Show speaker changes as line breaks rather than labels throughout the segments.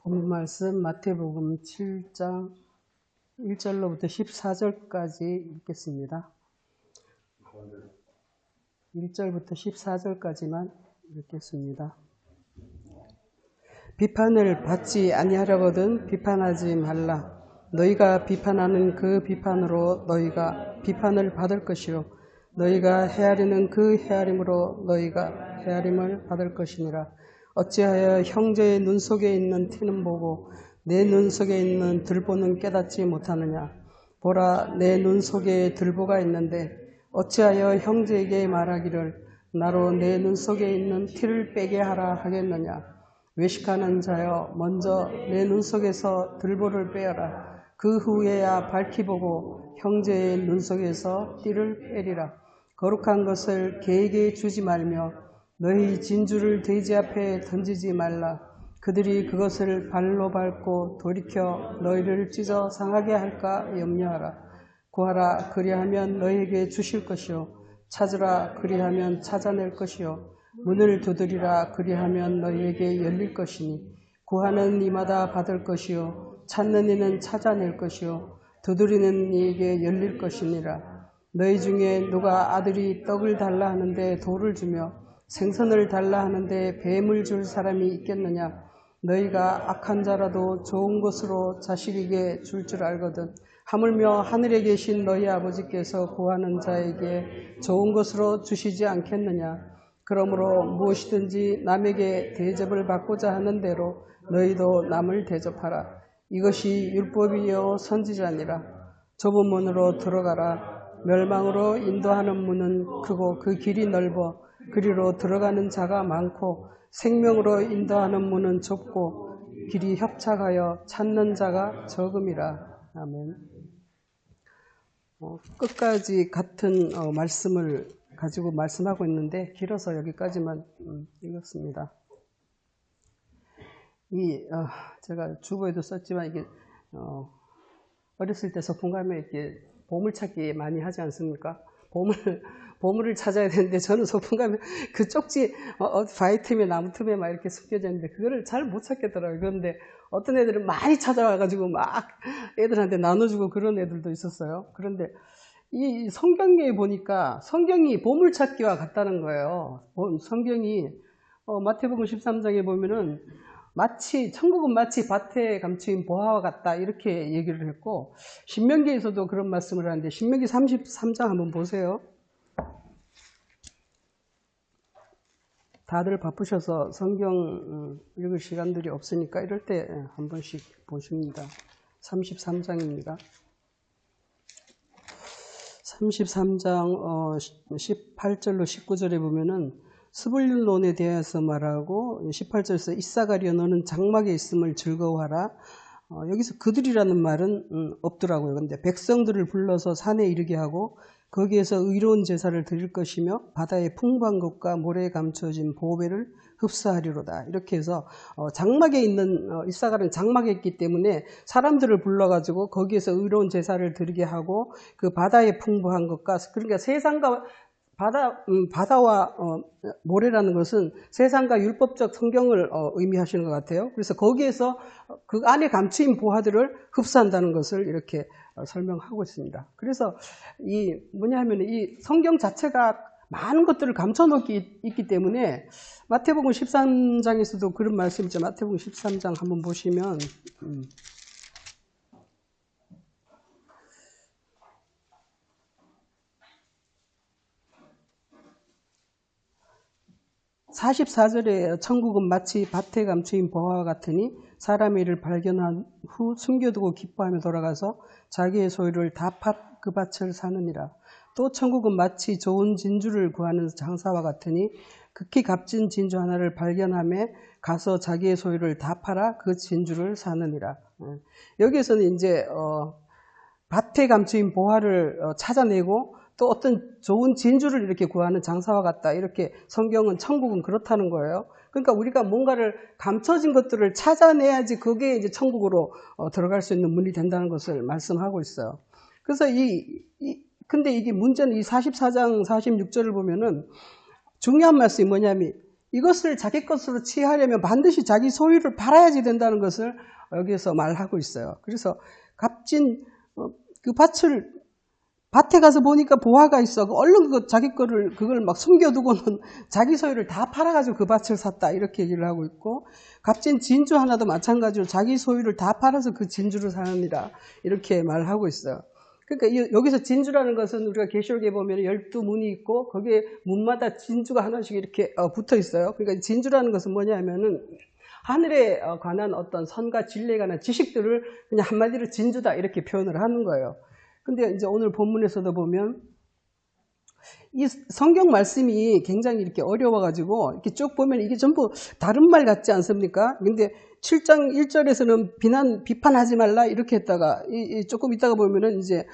본문 말씀 마태복음 7장 1절로부터 14절까지 읽겠습니다. 1절부터 14절까지만 읽겠습니다. 비판을 받지 아니하려거든 비판하지 말라. 너희가 비판하는 그 비판으로 너희가 비판을 받을 것이요 너희가 헤아리는 그 헤아림으로 너희가 헤아림을 받을 것이니라. 어찌하여 형제의 눈 속에 있는 티는 보고 내 눈 속에 있는 들보는 깨닫지 못하느냐. 보라, 내 눈 속에 들보가 있는데 어찌하여 형제에게 말하기를 나로 내 눈 속에 있는 티를 빼게 하라 하겠느냐. 외식하는 자여, 먼저 내 눈 속에서 들보를 빼어라. 그 후에야 밝히 보고 형제의 눈 속에서 띠를 빼리라. 거룩한 것을 개에게 주지 말며 너희 진주를 돼지 앞에 던지지 말라. 그들이 그것을 발로 밟고 돌이켜 너희를 찢어 상하게 할까 염려하라. 구하라, 그리하면 너희에게 주실 것이요 찾으라, 그리하면 찾아낼 것이요 문을 두드리라, 그리하면 너희에게 열릴 것이니 구하는 이마다 받을 것이요 찾는 이는 찾아낼 것이요 두드리는 이에게 열릴 것이니라. 너희 중에 누가 아들이 떡을 달라 하는데 돌을 주며 생선을 달라 하는데 뱀을 줄 사람이 있겠느냐. 너희가 악한 자라도 좋은 것으로 자식에게 줄 줄 알거든 하물며 하늘에 계신 너희 아버지께서 구하는 자에게 좋은 것으로 주시지 않겠느냐. 그러므로 무엇이든지 남에게 대접을 받고자 하는 대로 너희도 남을 대접하라. 이것이 율법이요 선지자니라. 좁은 문으로 들어가라. 멸망으로 인도하는 문은 크고 그 길이 넓어 그리로 들어가는 자가 많고 생명으로 인도하는 문은 좁고 길이 협착하여 찾는 자가 적음이라. 아멘. 끝까지 같은 말씀을 가지고 말씀하고 있는데 길어서 여기까지만 읽었습니다. 제가 주보에도 썼지만 이게 어렸을 때 소풍 가면 이렇게 보물찾기 많이 하지 않습니까? 보물을 찾아야 되는데 저는 소풍 가면 그 쪽지 바위 틈에 나무 틈에 막 이렇게 숨겨져 있는데 그거를 잘 못 찾겠더라고요. 그런데 어떤 애들은 많이 찾아와가지고 막 애들한테 나눠주고 그런 애들도 있었어요. 그런데 이 성경에 보니까 성경이 보물찾기와 같다는 거예요. 성경이 마태복음 13장에 보면은 천국은 마치 밭에 감추인 보화와 같다 이렇게 얘기를 했고 신명기에서도 그런 말씀을 하는데 신명기 33장 한번 보세요. 다들 바쁘셔서 성경 읽을 시간들이 없으니까 이럴 때 한 번씩 보십니다. 33장입니다. 33장 18절로 19절에 보면은 스불론에 대해서 말하고 18절에서 이사가리여 너는 장막에 있음을 즐거워하라. 여기서 그들이라는 말은 없더라고요. 그런데 백성들을 불러서 산에 이르게 하고 거기에서 의로운 제사를 드릴 것이며 바다의 풍부한 것과 모래에 감춰진 보배를 흡수하리로다. 이렇게 해서 장막에 있는 이사가는 장막에 있기 때문에 사람들을 불러가지고 거기에서 의로운 제사를 드리게 하고 그 바다의 풍부한 것과 그러니까 세상과 바다와 모래라는 것은 세상과 율법적 성경을 의미하시는 것 같아요. 그래서 거기에서 그 안에 감추인 보화들을 흡수한다는 것을 이렇게 설명하고 있습니다. 그래서 이 성경 자체가 많은 것들을 감춰놓기 있기 때문에 마태복음 13장에서도 그런 말씀이죠. 마태복음 13장 한번 보시면 44절에 천국은 마치 밭에 감추인 보화와 같으니 사람의 일을 발견한 후 숨겨두고 기뻐하며 돌아가서 자기의 소유를 다 그 밭을 사느니라. 또 천국은 마치 좋은 진주를 구하는 장사와 같으니 극히 값진 진주 하나를 발견하며 가서 자기의 소유를 다 팔아 그 진주를 사느니라. 여기에서는 이제 밭에 감추인 보화를 찾아내고 또 어떤 좋은 진주를 이렇게 구하는 장사와 같다. 이렇게 성경은 천국은 그렇다는 거예요. 그러니까 우리가 뭔가를 감춰진 것들을 찾아내야지 그게 이제 천국으로 들어갈 수 있는 문이 된다는 것을 말씀하고 있어요. 그래서 근데 이게 문제는 이 44장 46절을 보면은 중요한 말씀이 뭐냐면 이것을 자기 것으로 취하려면 반드시 자기 소유를 팔아야지 된다는 것을 여기에서 말하고 있어요. 그래서 값진 그 밭에 가서 보니까 보화가 있어. 얼른 자기 거를 그걸 막 숨겨두고는 자기 소유를 다 팔아가지고 그 밭을 샀다 이렇게 얘기를 하고 있고, 값진 진주 하나도 마찬가지로 자기 소유를 다 팔아서 그 진주를 사느니라 이렇게 말하고 있어요. 그러니까 여기서 진주라는 것은 우리가 계시록에 보면 12문이 있고 거기에 문마다 진주가 하나씩 이렇게 붙어 있어요. 그러니까 진주라는 것은 뭐냐면은 하늘에 관한 어떤 선과 진리에 관한 지식들을 그냥 한마디로 진주다 이렇게 표현을 하는 거예요. 근데 이제 오늘 본문에서도 보면 이 성경 말씀이 굉장히 이렇게 어려워가지고 이렇게 쭉 보면 이게 전부 다른 말 같지 않습니까? 근데 7장 1절에서는 비판하지 말라 이렇게 했다가 조금 있다가 보면은 이제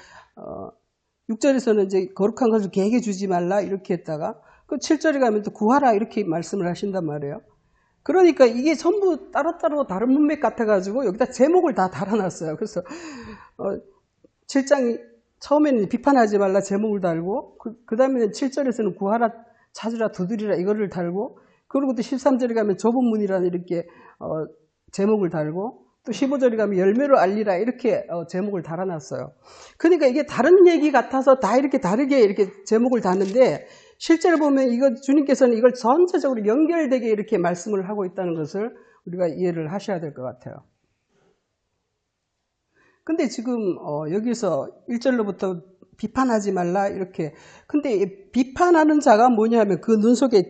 6절에서는 이제 거룩한 것을 계획해 주지 말라 이렇게 했다가 그 7절에 가면 또 구하라 이렇게 말씀을 하신단 말이에요. 그러니까 이게 전부 따로따로 다른 문맥 같아가지고 여기다 제목을 다 달아놨어요. 그래서 7장 처음에는 비판하지 말라 제목을 달고 그 다음에는 7절에서는 구하라 찾으라 두드리라 이거를 달고, 그리고 또 13절에 가면 좁은 문이라는 이렇게 제목을 달고, 또 15절에 가면 열매로 알리라 이렇게 제목을 달아놨어요. 그러니까 이게 다른 얘기 같아서 다 이렇게 다르게 이렇게 제목을 다는데 실제로 보면 주님께서는 이걸 전체적으로 연결되게 이렇게 말씀을 하고 있다는 것을 우리가 이해를 하셔야 될 것 같아요. 근데 지금 여기서 1절로부터 비판하지 말라 이렇게, 근데 비판하는 자가 뭐냐 하면 그 눈 속에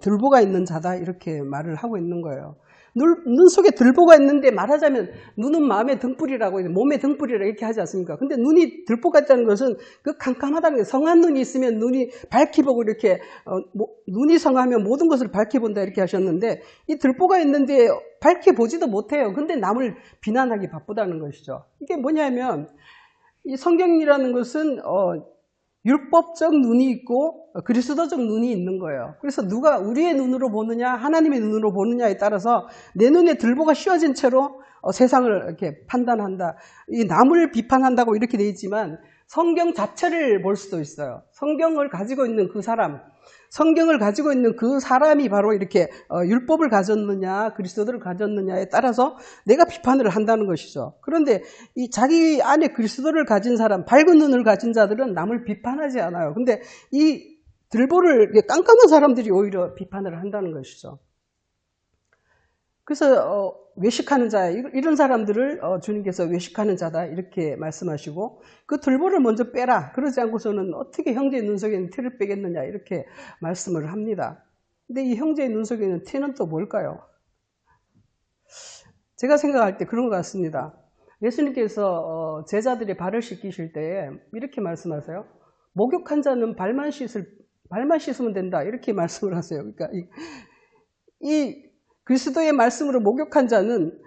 들보가 있는 자다 이렇게 말을 하고 있는 거예요. 눈 속에 들보가 있는데 말하자면 눈은 마음의 등불이라고 몸의 등불이라 이렇게 하지 않습니까? 근데 눈이 들보가 있다는 것은 그 캄캄하다는 게, 성한 눈이 있으면 눈이 밝히 보고 이렇게 눈이 성하면 모든 것을 밝히 본다 이렇게 하셨는데, 이 들보가 있는데 밝히 보지도 못해요. 근데 남을 비난하기 바쁘다는 것이죠. 이게 뭐냐면 이 성경이라는 것은 율법적 눈이 있고 그리스도적 눈이 있는 거예요. 그래서 누가 우리의 눈으로 보느냐 하나님의 눈으로 보느냐에 따라서 내 눈에 들보가 씌워진 채로 세상을 이렇게 판단한다. 이 남을 비판한다고 이렇게 되어 있지만 성경 자체를 볼 수도 있어요. 성경을 가지고 있는 그 사람, 성경을 가지고 있는 그 사람이 바로 이렇게 율법을 가졌느냐 그리스도를 가졌느냐에 따라서 내가 비판을 한다는 것이죠. 그런데 이 자기 안에 그리스도를 가진 사람, 밝은 눈을 가진 자들은 남을 비판하지 않아요. 근데 이 들보를 깜깜한 사람들이 오히려 비판을 한다는 것이죠. 그래서 외식하는 자, 이런 사람들을 주님께서 외식하는 자다 이렇게 말씀하시고, 그 들보를 먼저 빼라. 그러지 않고서는 어떻게 형제의 눈 속에 있는 티를 빼겠느냐 이렇게 말씀을 합니다. 근데 이 형제의 눈 속에 있는 티는 또 뭘까요? 제가 생각할 때 그런 것 같습니다. 예수님께서 제자들이 발을 씻기실 때 이렇게 말씀하세요. 목욕한 자는 발만 씻으면 된다 이렇게 말씀을 하세요. 그러니까 이 그리스도의 말씀으로 목욕한 자는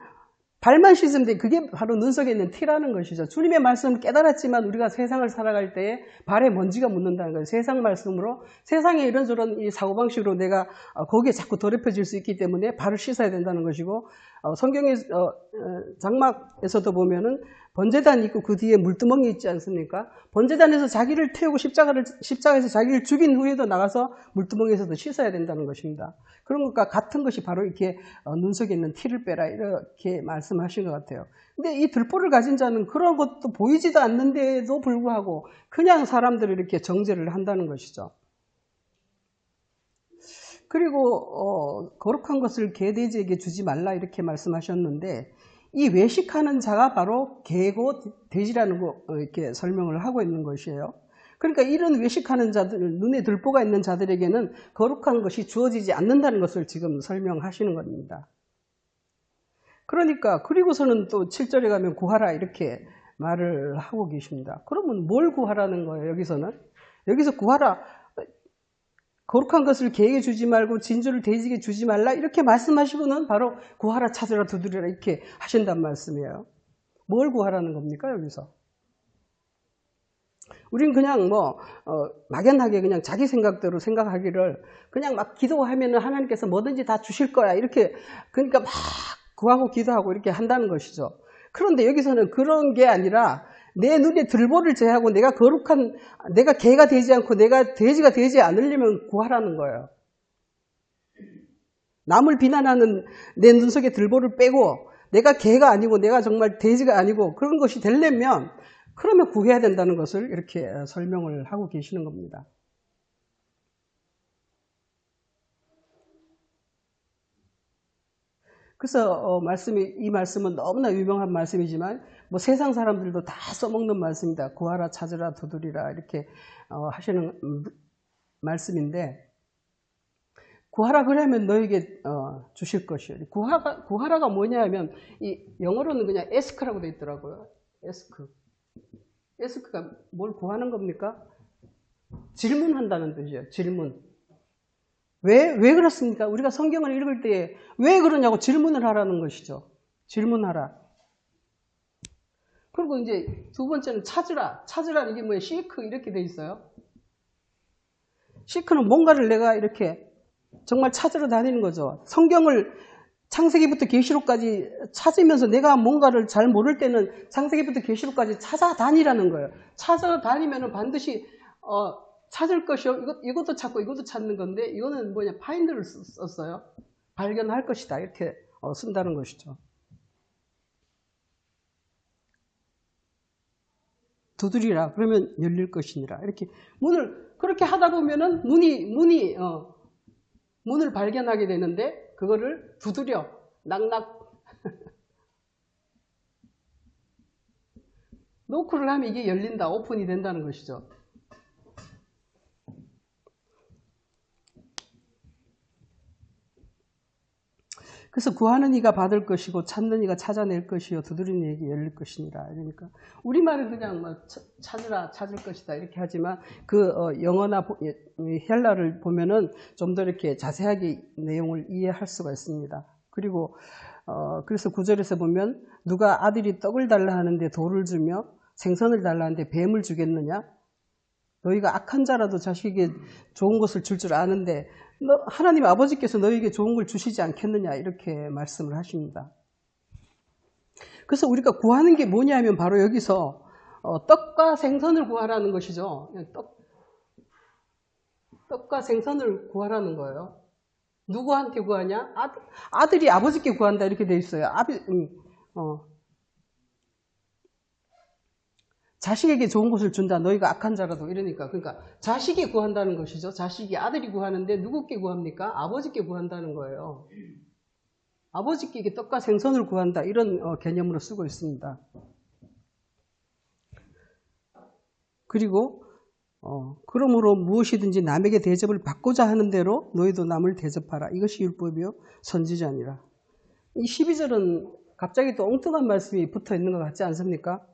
발만 씻으면 돼. 그게 바로 눈 속에 있는 티라는 것이죠. 주님의 말씀을 깨달았지만 우리가 세상을 살아갈 때에 발에 먼지가 묻는다는 거예요. 세상 말씀으로, 세상에 이런저런 이 사고방식으로 내가 거기에 자꾸 더럽혀질 수 있기 때문에 발을 씻어야 된다는 것이고, 성경의 장막에서도 보면은 번제단 있고 그 뒤에 물두멍이 있지 않습니까? 번제단에서 자기를 태우고 십자가에서 자기를 죽인 후에도 나가서 물두멍에서도 씻어야 된다는 것입니다. 그런 것과 같은 것이 바로 이렇게 눈 속에 있는 티를 빼라 이렇게 말씀하신 것 같아요. 근데 이 들보를 가진 자는 그런 것도 보이지도 않는데도 불구하고 그냥 사람들을 이렇게 정죄를 한다는 것이죠. 그리고 거룩한 것을 개돼지에게 주지 말라 이렇게 말씀하셨는데, 이 외식하는 자가 바로 개고 돼지라는 거 이렇게 설명을 하고 있는 것이에요. 그러니까 이런 외식하는 자들, 눈에 들보가 있는 자들에게는 거룩한 것이 주어지지 않는다는 것을 지금 설명하시는 겁니다. 그러니까 그리고서는 또 7절에 가면 구하라 이렇게 말을 하고 계십니다. 그러면 뭘 구하라는 거예요? 여기서 구하라, 거룩한 것을 개에게 주지 말고 진주를 돼지에게 주지 말라 이렇게 말씀하시고는 바로 구하라 찾으라 두드리라 이렇게 하신단 말씀이에요. 뭘 구하라는 겁니까 여기서? 우린 그냥 막연하게 그냥 자기 생각대로 생각하기를, 그냥 막 기도하면은 하나님께서 뭐든지 다 주실 거야 이렇게, 그러니까 막 구하고 기도하고 이렇게 한다는 것이죠. 그런데 여기서는 그런 게 아니라 내 눈에 들보를 제하고 내가 개가 되지 않고 내가 돼지가 되지 않으려면 구하라는 거예요. 남을 비난하는 내 눈 속에 들보를 빼고 내가 개가 아니고 내가 정말 돼지가 아니고 그런 것이 되려면 그러면 구해야 된다는 것을 이렇게 설명을 하고 계시는 겁니다. 그래서 이 말씀은 너무나 유명한 말씀이지만 뭐 세상 사람들도 다 써먹는 말씀입니다. 구하라, 찾으라, 두드리라 이렇게 하시는 말씀인데, 구하라 그러면 너에게 주실 것이요. 구하라가 뭐냐 하면 이 영어로는 그냥 ask라고 되어 있더라고요. ask가 뭘 구하는 겁니까? 질문한다는 뜻이에요. 질문. 왜 그렇습니까? 우리가 성경을 읽을 때 왜 그러냐고 질문을 하라는 것이죠. 질문하라. 그리고 이제 두 번째는 찾으라. 찾으라 이게 뭐예요? 시크 이렇게 돼 있어요. 시크는 뭔가를 내가 이렇게 정말 찾으러 다니는 거죠. 성경을 창세기부터 계시록까지 찾으면서 내가 뭔가를 잘 모를 때는 창세기부터 계시록까지 찾아다니라는 거예요. 찾아다니면은 반드시 찾을 것이요. 이것도 찾고 이것도 찾는 건데 이거는 뭐냐? find를 썼어요. 발견할 것이다. 이렇게 쓴다는 것이죠. 두드리라. 그러면 열릴 것이니라. 이렇게 문을 그렇게 하다 보면은 문을 발견하게 되는데 그거를 두드려 낙낙 노크를 하면 이게 열린다. 오픈이 된다는 것이죠. 그래서 구하는 이가 받을 것이고 찾는 이가 찾아낼 것이요 두드리는 이에게 열릴 것이니라. 그러니까 우리말은 그냥 뭐 찾으라 찾을 것이다 이렇게 하지만 그 영어나 헬라를 보면은 좀 더 이렇게 자세하게 내용을 이해할 수가 있습니다. 그리고 그래서 9절에서 보면 누가 아들이 떡을 달라 하는데 돌을 주며 생선을 달라 하는데 뱀을 주겠느냐? 너희가 악한 자라도 자식에게 좋은 것을 줄 줄 아는데 하나님 아버지께서 너희에게 좋은 걸 주시지 않겠느냐 이렇게 말씀을 하십니다. 그래서 우리가 구하는 게 뭐냐 하면 바로 여기서 떡과 생선을 구하라는 것이죠. 떡과 생선을 구하라는 거예요. 누구한테 구하냐? 아들이 아버지께 구한다 이렇게 돼 있어요. 자식에게 좋은 것을 준다. 너희가 악한 자라도 이러니까. 그러니까 자식이 구한다는 것이죠. 자식이 아들이 구하는데 누구께 구합니까? 아버지께 구한다는 거예요. 아버지께 떡과 생선을 구한다. 이런 개념으로 쓰고 있습니다. 그리고 그러므로 무엇이든지 남에게 대접을 받고자 하는 대로 너희도 남을 대접하라. 이것이 율법이요 선지자니라. 이 12절은 갑자기 또 엉뚱한 말씀이 붙어 있는 것 같지 않습니까?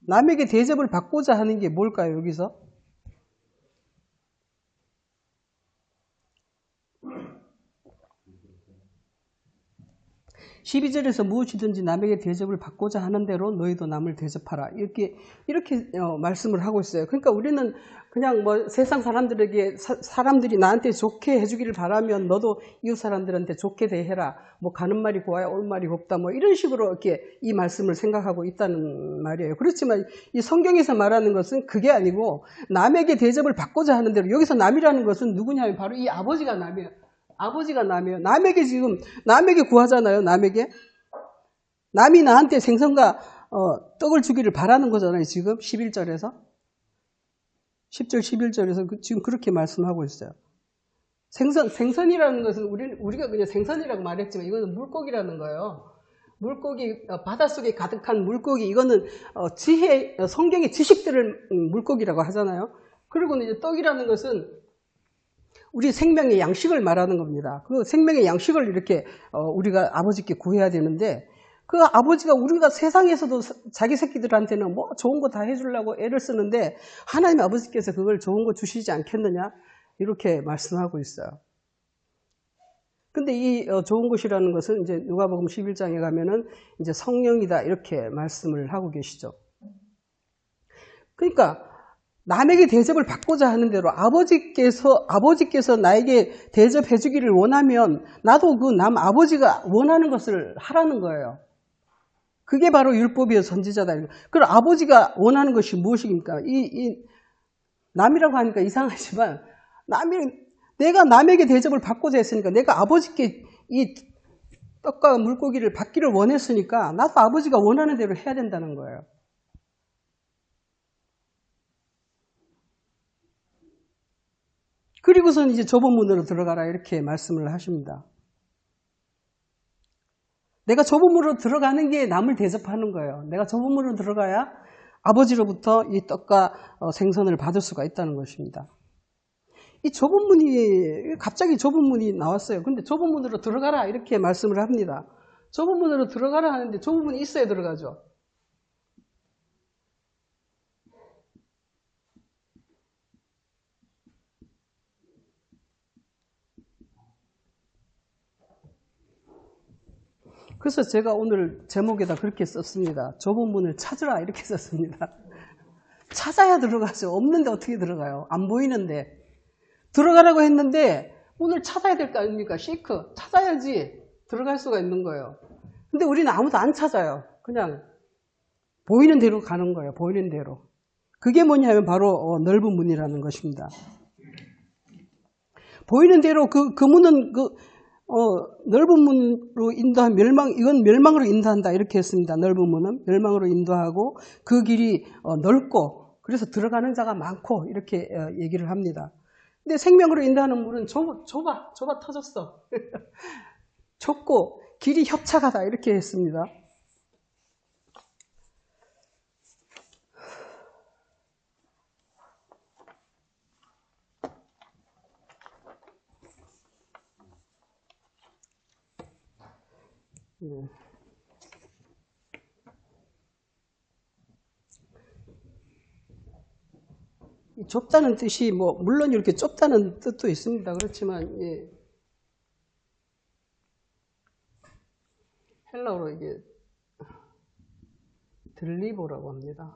남에게 대접을 받고자 하는 게 뭘까요, 여기서? (12절에서) 무엇이든지 남에게 대접을 받고자 하는 대로 너희도 남을 대접하라. 이렇게 말씀을 하고 있어요. 그러니까 우리는 그냥 뭐 세상 사람들에게 사람들이 나한테 좋게 해주기를 바라면 너도 이웃 사람들한테 좋게 대해라. 뭐 가는 말이 고와야 올 말이 곱다. 뭐 이런 식으로 이렇게 이 말씀을 생각하고 있다는 말이에요. 그렇지만 이 성경에서 말하는 것은 그게 아니고 남에게 대접을 받고자 하는 대로, 여기서 남이라는 것은 누구냐면 바로 이 아버지가 남이에요. 아버지가 남이에요. 남에게 구하잖아요. 남이 나한테 생선과 떡을 주기를 바라는 거잖아요. 지금 11절에서 10절 11절에서 지금 그렇게 말씀하고 있어요. 생선이라는 것은 우리가 그냥 생선이라고 말했지만 이거는 물고기라는 거예요. 물고기, 바닷속에 가득한 물고기. 이거는 성경의 지식들을 물고기라고 하잖아요. 그리고 이제 떡이라는 것은 우리 생명의 양식을 말하는 겁니다. 그 생명의 양식을 이렇게 우리가 아버지께 구해야 되는데, 그 아버지가 우리가 세상에서도 자기 새끼들한테는 뭐 좋은 거 다 해주려고 애를 쓰는데 하나님 아버지께서 그걸 좋은 거 주시지 않겠느냐 이렇게 말씀하고 있어요. 근데 이 좋은 것이라는 것은 이제 누가복음 11장에 가면은 이제 성령이다 이렇게 말씀을 하고 계시죠. 그러니까 남에게 대접을 받고자 하는 대로 아버지께서 나에게 대접해 주기를 원하면 나도 그 남 아버지가 원하는 것을 하라는 거예요. 그게 바로 율법이요 선지자다. 그럼 아버지가 원하는 것이 무엇입니까? 이 남이라고 하니까 이상하지만 내가 남에게 대접을 받고자 했으니까, 내가 아버지께 이 떡과 물고기를 받기를 원했으니까 나도 아버지가 원하는 대로 해야 된다는 거예요. 그리고선 이제 좁은 문으로 들어가라 이렇게 말씀을 하십니다. 내가 좁은 문으로 들어가는 게 남을 대접하는 거예요. 내가 좁은 문으로 들어가야 아버지로부터 이 떡과 생선을 받을 수가 있다는 것입니다. 이 좁은 문이, 갑자기 좁은 문이 나왔어요. 근데 좁은 문으로 들어가라 이렇게 말씀을 합니다. 좁은 문으로 들어가라 하는데 좁은 문이 있어야 들어가죠. 그래서 제가 오늘 제목에다 그렇게 썼습니다. 좁은 문을 찾으라 이렇게 썼습니다. 찾아야 들어가죠. 없는데 어떻게 들어가요? 안 보이는데. 들어가라고 했는데 문을 찾아야 될 거 아닙니까? 시크. 찾아야지 들어갈 수가 있는 거예요. 근데 우리는 아무도 안 찾아요. 그냥 보이는 대로 가는 거예요. 보이는 대로. 그게 뭐냐 하면 바로 넓은 문이라는 것입니다. 보이는 대로 그 문은 넓은 문으로 인도한 이건 멸망으로 인도한다 이렇게 했습니다. 넓은 문은 멸망으로 인도하고 그 길이 넓고 그래서 들어가는 자가 많고 이렇게 얘기를 합니다. 근데 생명으로 인도하는 문은 좁아 터졌어. 좁고 길이 협착하다 이렇게 했습니다. 좁다는 뜻이 물론 이렇게 좁다는 뜻도 있습니다. 그렇지만 헬라어로 이게 들리보라고 합니다.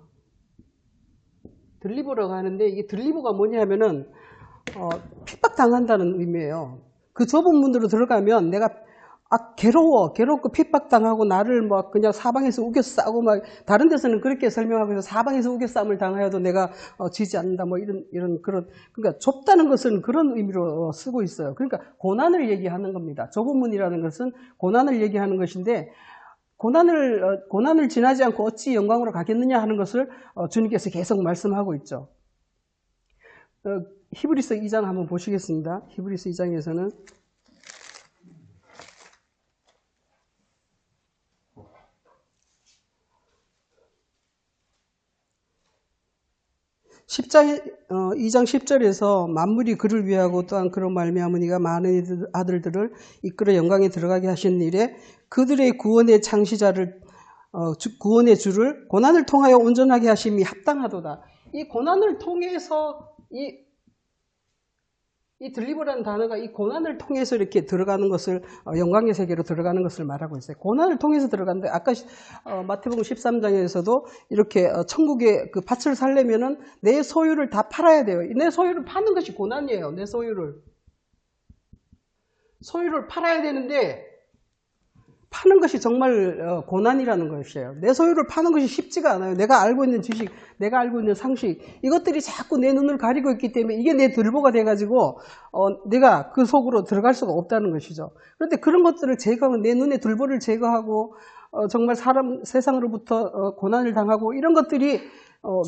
들리보라고 하는데 이게 들리보가 뭐냐 하면은 핍박당한다는 의미예요. 그 좁은 문으로 들어가면 내가 괴롭고 핍박당하고 나를 그냥 사방에서 우겨싸고 다른 데서는 그렇게 설명하고 있어서 사방에서 우겨싸움을 당하여도 내가 지지 않는다 이런 그러니까 좁다는 것은 그런 의미로 쓰고 있어요. 그러니까 고난을 얘기하는 겁니다. 좁은 문이라는 것은 고난을 얘기하는 것인데 고난을 지나지 않고 어찌 영광으로 가겠느냐 하는 것을 주님께서 계속 말씀하고 있죠. 히브리서 2장 한번 보시겠습니다. 히브리서 2장에서는 2장 10절에서 만물이 그를 위하고 또한 그런 말미암으니가 많은 아들들을 이끌어 영광에 들어가게 하신 일에 그들의 구원의 창시자를 구원의 주를 고난을 통하여 온전하게 하심이 합당하도다. 이 고난을 통해서 이 들리버라는 단어가 이 고난을 통해서 이렇게 들어가는 것을 영광의 세계로 들어가는 것을 말하고 있어요. 고난을 통해서 들어가는데 아까 마태복음 13장에서도 이렇게 천국의 그 밭을 살려면은 내 소유를 다 팔아야 돼요. 내 소유를 파는 것이 고난이에요. 내 소유를 팔아야 되는데 파는 것이 정말 고난이라는 것이에요. 내 소유를 파는 것이 쉽지가 않아요. 내가 알고 있는 지식, 내가 알고 있는 상식, 이것들이 자꾸 내 눈을 가리고 있기 때문에 이게 내 들보가 돼가지고 내가 그 속으로 들어갈 수가 없다는 것이죠. 그런데 그런 것들을 제거하고 내 눈의 들보를 제거하고 정말 세상으로부터 고난을 당하고 이런 것들이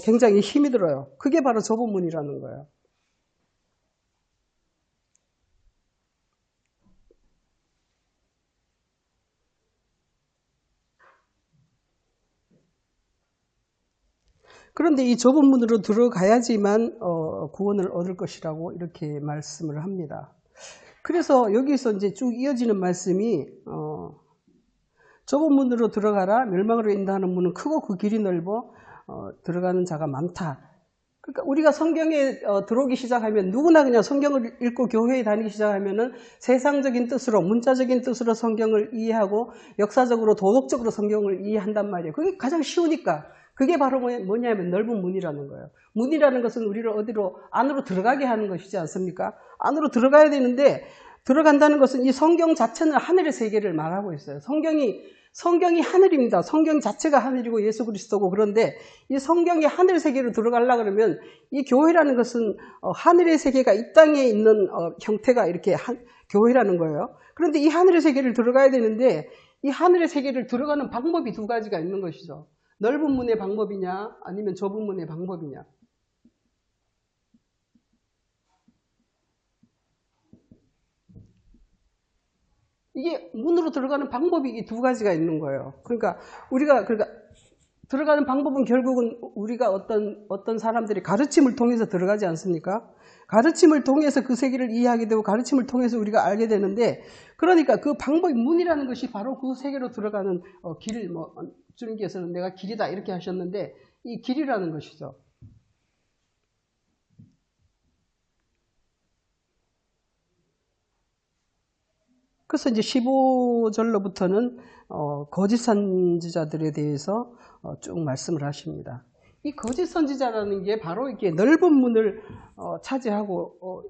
굉장히 힘이 들어요. 그게 바로 좁은 문이라는 거예요. 그런데 이 좁은 문으로 들어가야지만 구원을 얻을 것이라고 이렇게 말씀을 합니다. 그래서 여기서 이제 쭉 이어지는 말씀이 좁은 문으로 들어가라. 멸망으로 인도하는 문은 크고 그 길이 넓어 들어가는 자가 많다. 그러니까 우리가 성경에 들어오기 시작하면 누구나 그냥 성경을 읽고 교회에 다니기 시작하면은 세상적인 뜻으로 문자적인 뜻으로 성경을 이해하고 역사적으로 도덕적으로 성경을 이해한단 말이에요. 그게 가장 쉬우니까. 그게 바로 뭐냐면 넓은 문이라는 거예요. 문이라는 것은 우리를 어디로 안으로 들어가게 하는 것이지 않습니까? 안으로 들어가야 되는데 들어간다는 것은 이 성경 자체는 하늘의 세계를 말하고 있어요. 성경이 성경이 하늘입니다. 성경 자체가 하늘이고 예수 그리스도고. 그런데 이 성경의 하늘 세계로 들어가려고 그러면 이 교회라는 것은 하늘의 세계가 이 땅에 있는 형태가 이렇게 교회라는 거예요. 그런데 이 하늘의 세계를 들어가야 되는데 이 하늘의 세계를 들어가는 방법이 두 가지가 있는 것이죠. 넓은 문의 방법이냐 아니면 좁은 문의 방법이냐. 이게 문으로 들어가는 방법이 이 두 가지가 있는 거예요. 그러니까 우리가 들어가는 방법은 결국은 우리가 어떤 사람들이 가르침을 통해서 들어가지 않습니까? 가르침을 통해서 그 세계를 이해하게 되고 가르침을 통해서 우리가 알게 되는데, 그러니까 그 방법이 문이라는 것이 바로 그 세계로 들어가는 길, 주님께서는 내가 길이다 이렇게 하셨는데 이 길이라는 것이죠. 그래서 이제 15절로부터는 거짓 선지자들에 대해서 쭉 말씀을 하십니다. 이 거짓 선지자라는 게 바로 이렇게 넓은 문을 차지하고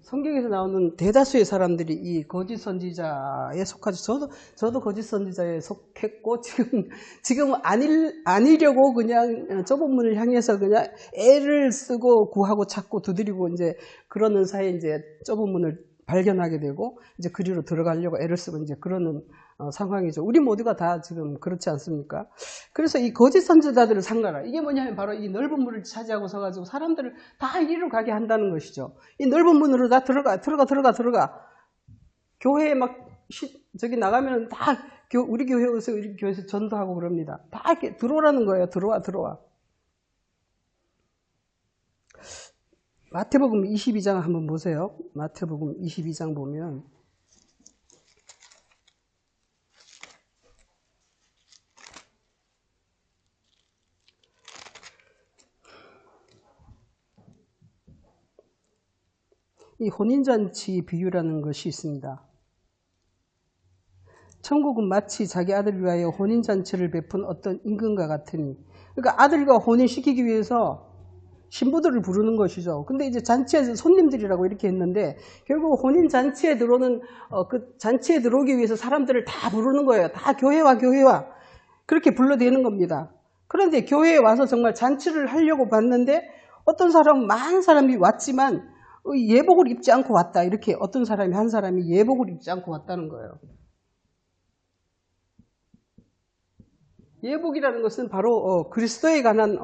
성경에서 나오는 대다수의 사람들이 이 거짓 선지자에 속하죠. 저도 거짓 선지자에 속했고, 지금은 아니려고 그냥 좁은 문을 향해서 그냥 애를 쓰고 구하고 찾고 두드리고 이제 그러는 사이에 이제 좁은 문을 발견하게 되고 이제 그리로 들어가려고 애를 쓰고 이제 그러는 상황이죠. 우리 모두가 다 지금 그렇지 않습니까? 그래서 이 거짓 선지자들을 상가라. 이게 뭐냐면 바로 이 넓은 문을 차지하고 서가지고 사람들을 다 이리로 가게 한다는 것이죠. 이 넓은 문으로 다 들어가. 교회에 막 저기 나가면 다 우리 교회에서 전도하고 그럽니다. 다 이렇게 들어오라는 거예요. 들어와. 마태복음 22장 한번 보세요. 마태복음 22장 보면 이 혼인잔치 비유라는 것이 있습니다. 천국은 마치 자기 아들을 위하여 혼인잔치를 베푼 어떤 임금과 같으니, 그러니까 아들과 혼인시키기 위해서 신부들을 부르는 것이죠. 근데 이제 잔치에서 손님들이라고 이렇게 했는데 결국 혼인잔치에 들어오는 그 잔치에 들어오기 위해서 사람들을 다 부르는 거예요. 다 교회와 그렇게 불러대는 겁니다. 그런데 교회에 와서 정말 잔치를 하려고 봤는데 어떤 사람은 많은 사람이 왔지만 예복을 입지 않고 왔다. 이렇게 어떤 사람이 한 사람이 예복을 입지 않고 왔다는 거예요. 예복이라는 것은 바로 그리스도에 관한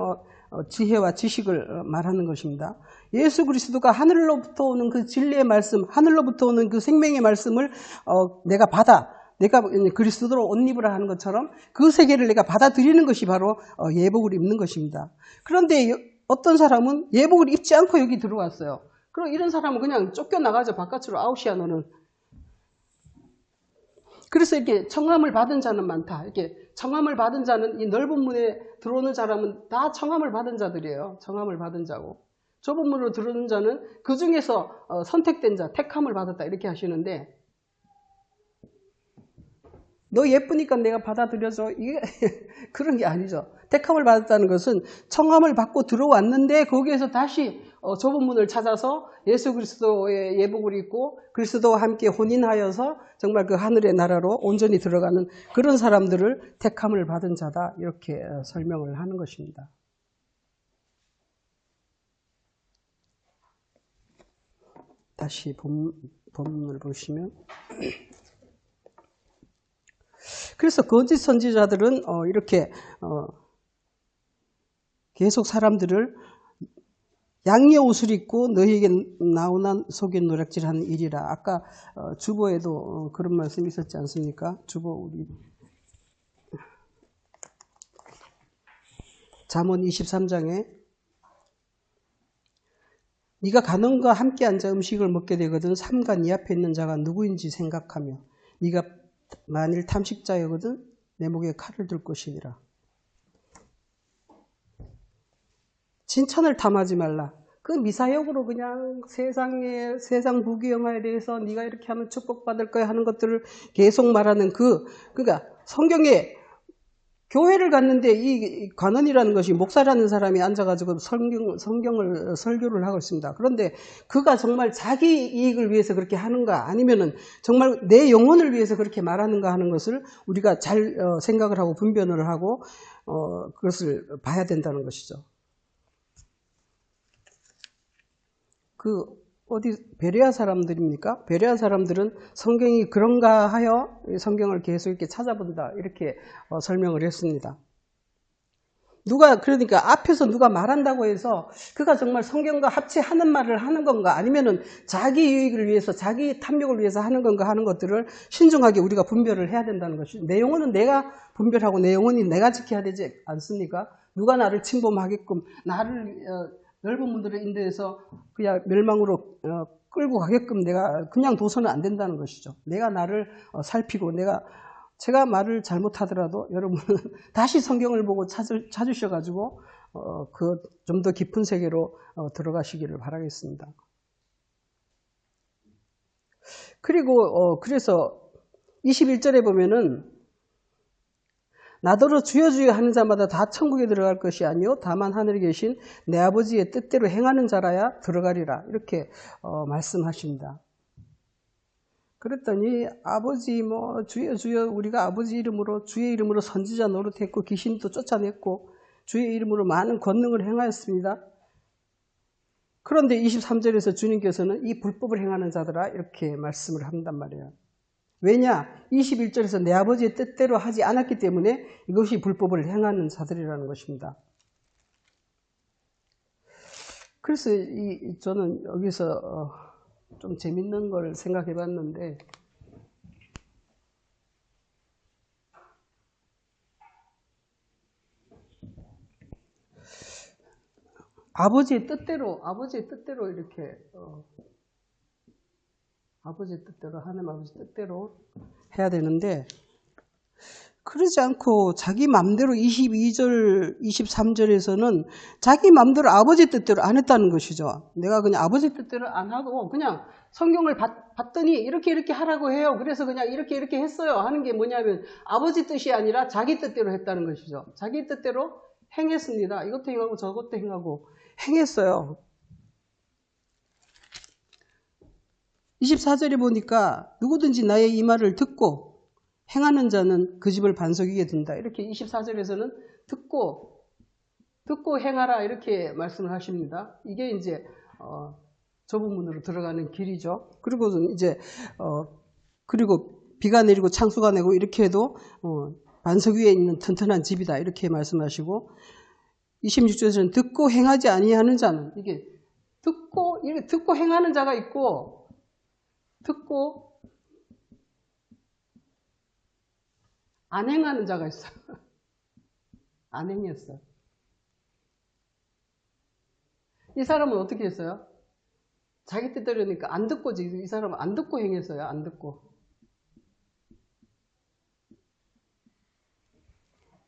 지혜와 지식을 말하는 것입니다. 예수 그리스도가 하늘로부터 오는 그 진리의 말씀, 하늘로부터 오는 그 생명의 말씀을 내가 그리스도로 옷 입으라 하는 것처럼 그 세계를 내가 받아들이는 것이 바로 예복을 입는 것입니다. 그런데 어떤 사람은 예복을 입지 않고 여기 들어왔어요. 그럼 이런 사람은 그냥 쫓겨나가죠. 바깥으로 아웃이야 너는. 그래서 이렇게 청함을 받은 자는 많다. 이렇게 청함을 받은 자는 이 넓은 문에 들어오는 사람은 다 청함을 받은 자들이에요. 청함을 받은 자고. 좁은 문으로 들어오는 자는 그 중에서 선택된 자, 택함을 받았다. 이렇게 하시는데 너 예쁘니까 내가 받아들여줘. 이게 그런 게 아니죠. 택함을 받았다는 것은 청함을 받고 들어왔는데 거기에서 다시 좁은 문을 찾아서 예수 그리스도의 예복을 입고 그리스도와 함께 혼인하여서 정말 그 하늘의 나라로 온전히 들어가는 그런 사람들을 택함을 받은 자다. 이렇게 설명을 하는 것입니다. 다시 본문을 보시면 그래서 거짓 선지자들은 이렇게 계속 사람들을 양의 옷을 입고 너희에게 나오나 속에 노략질하는 일이라. 아까 주보에도 그런 말씀이 있었지 않습니까? 주보 우리 잠언 23장에 네가 간원과 함께 앉아 음식을 먹게 되거든 삼가 네 앞에 있는 자가 누구인지 생각하며 네가 만일 탐식자여거든 내 목에 칼을 들 것이니라. 진천을 탐하지 말라. 그 미사역으로 그냥 세상 부귀영화에 대해서 네가 이렇게 하면 축복받을 거야 하는 것들을 계속 말하는 그러니까 성경에 교회를 갔는데 이 관원이라는 것이 목사라는 사람이 앉아가지고 성경을 설교를 하고 있습니다. 그런데 그가 정말 자기 이익을 위해서 그렇게 하는가 아니면은 정말 내 영혼을 위해서 그렇게 말하는가 하는 것을 우리가 잘 생각을 하고 분별을 하고 그것을 봐야 된다는 것이죠. 어디 베레아 사람들입니까? 베레아 사람들은 성경이 그런가 하여 성경을 계속 이렇게 찾아본다 이렇게 설명을 했습니다. 그러니까 앞에서 누가 말한다고 해서 그가 정말 성경과 합치하는 말을 하는 건가 아니면은 자기 유익을 위해서 자기 탐욕을 위해서 하는 건가 하는 것들을 신중하게 우리가 분별을 해야 된다는 것이 내 영혼은 내가 분별하고 내 영혼이 내가 지켜야 되지 않습니까? 누가 나를 침범하게끔 나를 넓은 문들을 인도해서 그냥 멸망으로 끌고 가게끔 내가 그냥 둬서는 안 된다는 것이죠. 내가 나를 살피고 제가 말을 잘못하더라도 여러분은 다시 성경을 보고 찾으셔가지고 좀 더 깊은 세계로 들어가시기를 바라겠습니다. 그리고 그래서 21절에 보면은 나더러 주여 주여 하는 자마다 다 천국에 들어갈 것이 아니요 다만 하늘에 계신 내 아버지의 뜻대로 행하는 자라야 들어가리라 이렇게 말씀하십니다. 그랬더니 아버지 주여 주여 우리가 아버지 이름으로 주의 이름으로 선지자 노릇했고 귀신도 쫓아냈고 주의 이름으로 많은 권능을 행하였습니다. 그런데 23절에서 주님께서는 이 불법을 행하는 자들아 이렇게 말씀을 한단 말이에요. 왜냐? 21절에서 내 아버지의 뜻대로 하지 않았기 때문에 이것이 불법을 행하는 자들이라는 것입니다. 그래서 저는 여기서 좀 재밌는 걸 생각해 봤는데 아버지의 뜻대로 이렇게 아버지의 뜻대로 하나님 아버지 뜻대로 해야 되는데 그러지 않고 자기 맘대로 22절 23절에서는 자기 맘대로 아버지 뜻대로 안 했다는 것이죠. 내가 그냥 아버지 뜻대로 안 하고 그냥 성경을 봤더니 이렇게 하라고 해요. 그래서 그냥 이렇게 했어요 하는 게 뭐냐면 아버지 뜻이 아니라 자기 뜻대로 했다는 것이죠. 자기 뜻대로 행했습니다. 이것도 행하고 저것도 행하고 행했어요. 24절에 보니까 누구든지 나의 이 말을 듣고 행하는 자는 그 집을 반석 위에 둔다. 이렇게 24절에서는 듣고 행하라 이렇게 말씀을 하십니다. 이게 이제 좁은 문으로 들어가는 길이죠. 그리고 이제 그리고 비가 내리고 창수가 내고 이렇게 해도 반석 위에 있는 튼튼한 집이다. 이렇게 말씀하시고 26절에서는 듣고 행하지 아니하는 자는 이게 듣고 행하는 자가 있고 듣고 안 행하는 자가 있어요. 안 행했어요. 이 사람은 어떻게 했어요? 자기 뜻대로니까 안 듣고지. 이 사람은 안 듣고 행했어요. 안 듣고.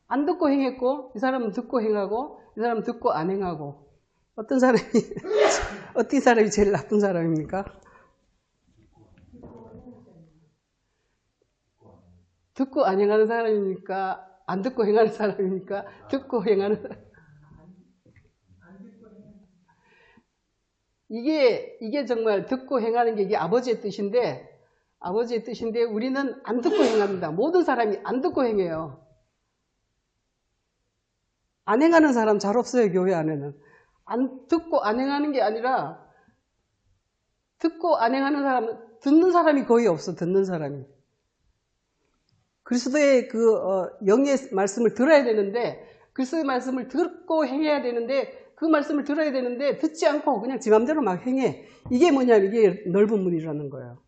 안 듣고 행했고 이 사람은 듣고 행하고 이 사람은 듣고 안 행하고 어떤 사람이 제일 나쁜 사람입니까? 듣고 안 행하는 사람입니까? 안 듣고 행하는 사람입니까? 듣고 행하는 사람. 이게 정말 듣고 행하는 게 이게 아버지의 뜻인데 우리는 안 듣고 행합니다. 모든 사람이 안 듣고 행해요. 안 행하는 사람 잘 없어요. 교회 안에는. 안 듣고 안 행하는 게 아니라 듣고 안 행하는 사람은 듣는 사람이 거의 없어. 듣는 사람이. 그리스도의 영의 말씀을 들어야 되는데 그리스도의 말씀을 듣고 행해야 되는데 그 말씀을 들어야 되는데 듣지 않고 그냥 지 맘대로 막 행해. 이게 뭐냐면 이게 넓은 문이라는 거예요.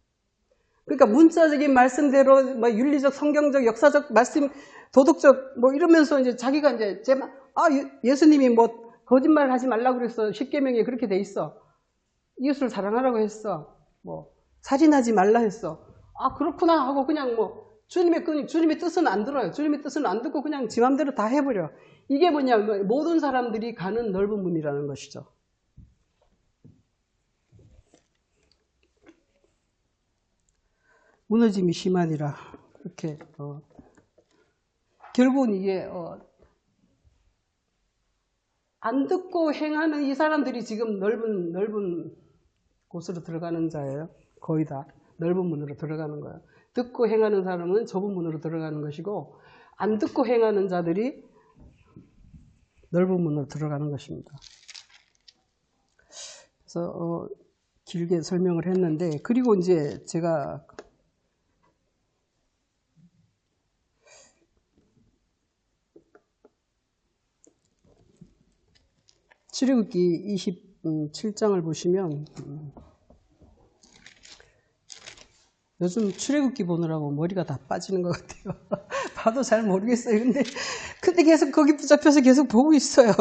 그러니까 문자적인 말씀대로 윤리적, 성경적, 역사적 말씀, 도덕적 이러면서 이제 자기가 이제 예수님이 거짓말 하지 말라고 그랬어. 십계명에 그렇게 돼 있어. 이웃을 사랑하라고 했어. 살인하지 말라 했어. 그렇구나 하고 그냥 주님의 뜻은 안 들어요. 주님의 뜻은 안 듣고 그냥 지 맘대로 다 해버려. 이게 뭐냐면 모든 사람들이 가는 넓은 문이라는 것이죠. 무너짐이 심하니라. 이렇게 결국은 이게 안 듣고 행하는 이 사람들이 지금 넓은 곳으로 들어가는 자예요. 거의 다 넓은 문으로 들어가는 거예요. 듣고 행하는 사람은 좁은 문으로 들어가는 것이고, 안 듣고 행하는 자들이 넓은 문으로 들어가는 것입니다. 그래서 길게 설명을 했는데, 그리고 이제 제가 출애굽기 27장을 보시면, 요즘 출애굽기 보느라고 머리가 다 빠지는 것 같아요. 봐도 잘 모르겠어요. 근데 계속 거기 붙잡혀서 계속 보고 있어요.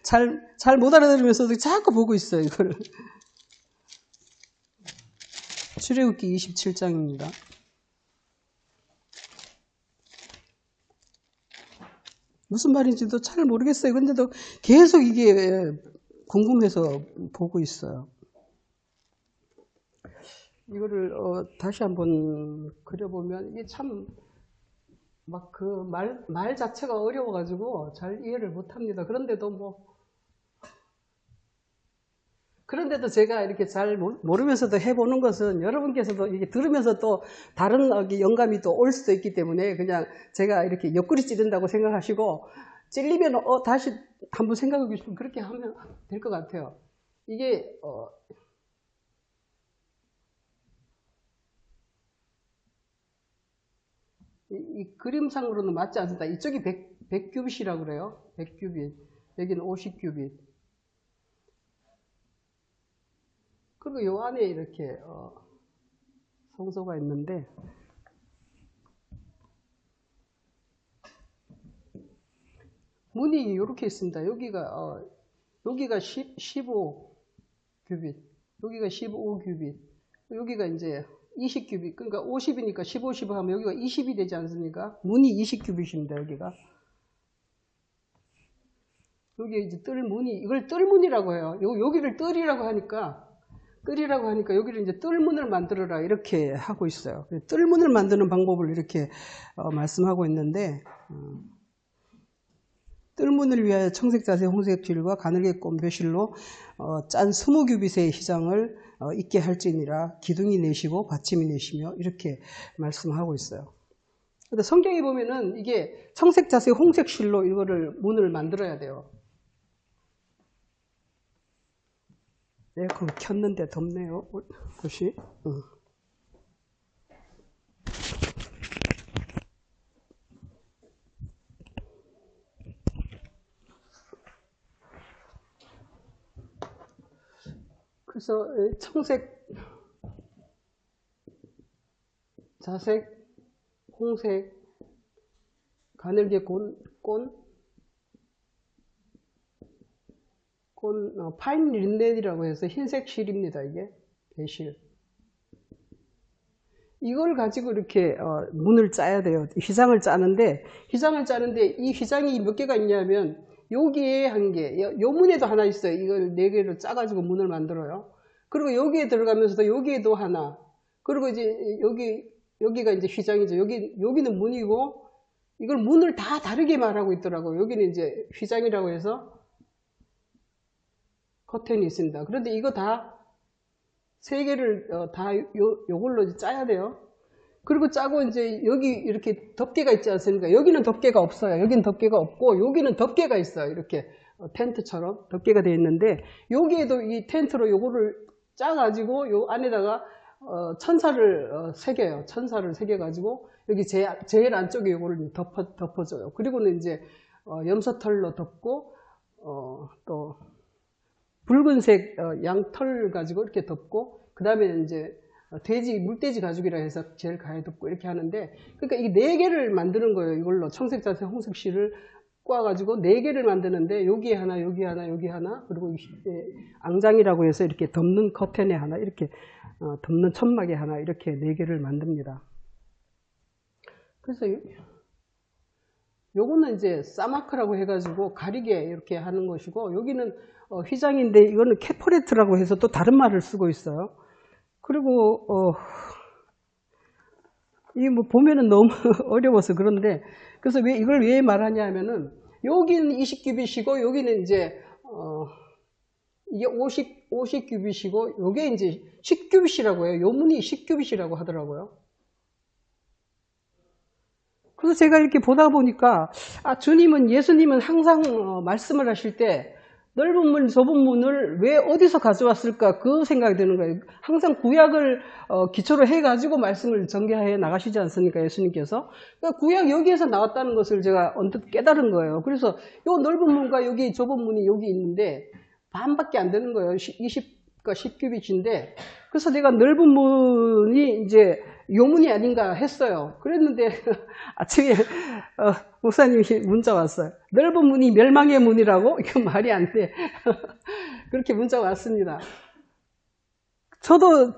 잘 못 알아들으면서도 자꾸 보고 있어요, 이거를. 출애굽기 27장입니다. 무슨 말인지도 잘 모르겠어요. 근데도 계속 이게 궁금해서 보고 있어요. 이거를 다시 한번 그려보면 이게 참 막 그 말 자체가 어려워가지고 잘 이해를 못합니다. 그런데도 제가 이렇게 잘 모르면서도 해보는 것은 여러분께서도 이게 들으면서 또 다른 영감이 또 올 수도 있기 때문에 그냥 제가 이렇게 옆구리 찌른다고 생각하시고, 찔리면 다시 한번 생각해 보시면 그렇게 하면 될 것 같아요. 이게 이 그림상으로는 맞지 않습니다. 이쪽이 100규빗이라고 그래요. 100규빗. 여기는 50규빗. 그리고 요 안에 이렇게 성소가 있는데, 문이 이렇게 있습니다. 여기가 15규빗, 여기가 15규빗, 여기가 이제 20규빗, 그러니까 50이니까 15, 15 하면 여기가 20이 되지 않습니까? 문이 20규빗입니다, 여기가. 여기 이제 뜰문이, 이걸 뜰문이라고 해요. 여기를 뜰이라고 하니까 여기를 이제 뜰문을 만들어라 이렇게 하고 있어요. 뜰문을 만드는 방법을 이렇게 말씀하고 있는데, 뜰문을 위하여 청색 자색 홍색 쥘과 가늘게 꼰 벼실로 짠 20규빗의 휘장을 있게 할지니라. 기둥이 내시고 받침이 내시며 이렇게 말씀하고 있어요. 근데 성경에 보면은 이게 청색 자색 홍색 실로 이거를 문을 만들어야 돼요. 에어컨 켰는데 덥네요. 곳이. 그래서 청색, 자색, 홍색, 가늘게 꼰 파인 린넨이라고 해서 흰색 실입니다. 이게 배실. 이걸 가지고 이렇게 문을 짜야 돼요. 휘장을 짜는데 이 휘장이 몇 개가 있냐면 여기에 한 개, 요 문에도 하나 있어요. 이걸 4개로 짜가지고 문을 만들어요. 그리고 여기에 들어가면서도 여기에도 하나. 그리고 이제 여기가 이제 휘장이죠. 여기는 문이고, 이걸 문을 다 다르게 말하고 있더라고요. 여기는 이제 휘장이라고 해서 커튼이 있습니다. 그런데 이거 다 3개를 다 요걸로 짜야 돼요. 그리고 짜고 이제 여기 이렇게 덮개가 있지 않습니까? 여기는 덮개가 없어요. 여기는 덮개가 없고 여기는 덮개가 있어요. 이렇게 텐트처럼 덮개가 되어 있는데, 여기에도 이 텐트로 요거를 짜가지고 요 안에다가 천사를 새겨요. 천사를 새겨가지고 여기 제일 안쪽에 요거를 덮어줘요. 그리고는 이제 염소털로 덮고 또 붉은색 양털 가지고 이렇게 덮고, 그 다음에 이제 물돼지 가죽이라 해서 제일 가에 덮고 이렇게 하는데, 그러니까 이 4개를 만드는 거예요. 이걸로 청색, 자색, 홍색 실을 꽈가지고 4개를 만드는데, 여기에 하나, 여기 하나, 여기 하나, 그리고 앙장이라고 해서 이렇게 덮는 커튼에 하나, 이렇게 덮는 천막에 하나, 이렇게 4개를 만듭니다. 그래서 요거는 이제 사마크라고 해가지고 가리게 이렇게 하는 것이고, 여기는 휘장인데 이거는 캐포레트라고 해서 또 다른 말을 쓰고 있어요. 그리고 이 뭐 보면은 너무 어려워서 그런데, 그래서 왜 이걸 왜 말하냐 하면은, 여기는 20규빗이고, 여기는 이제, 이게 50규빗이고, 요게 이제 10규빗이라고 해요. 요 문이 10규빗이라고 하더라고요. 그래서 제가 이렇게 보다 보니까, 예수님은 항상 말씀을 하실 때, 넓은 문, 좁은 문을 왜 어디서 가져왔을까? 그 생각이 드는 거예요. 항상 구약을 기초로 해가지고 말씀을 전개해 나가시지 않습니까? 예수님께서. 그러니까 구약 여기에서 나왔다는 것을 제가 언뜻 깨달은 거예요. 그래서 요 넓은 문과 여기 좁은 문이 여기 있는데 반밖에 안 되는 거예요. 20과 10규빗인데. 그래서 내가 넓은 문이 이제 요 문이 아닌가 했어요. 그랬는데 아침에 목사님이 문자 왔어요. 넓은 문이 멸망의 문이라고? 이건 말이 안 돼. 그렇게 문자 왔습니다. 저도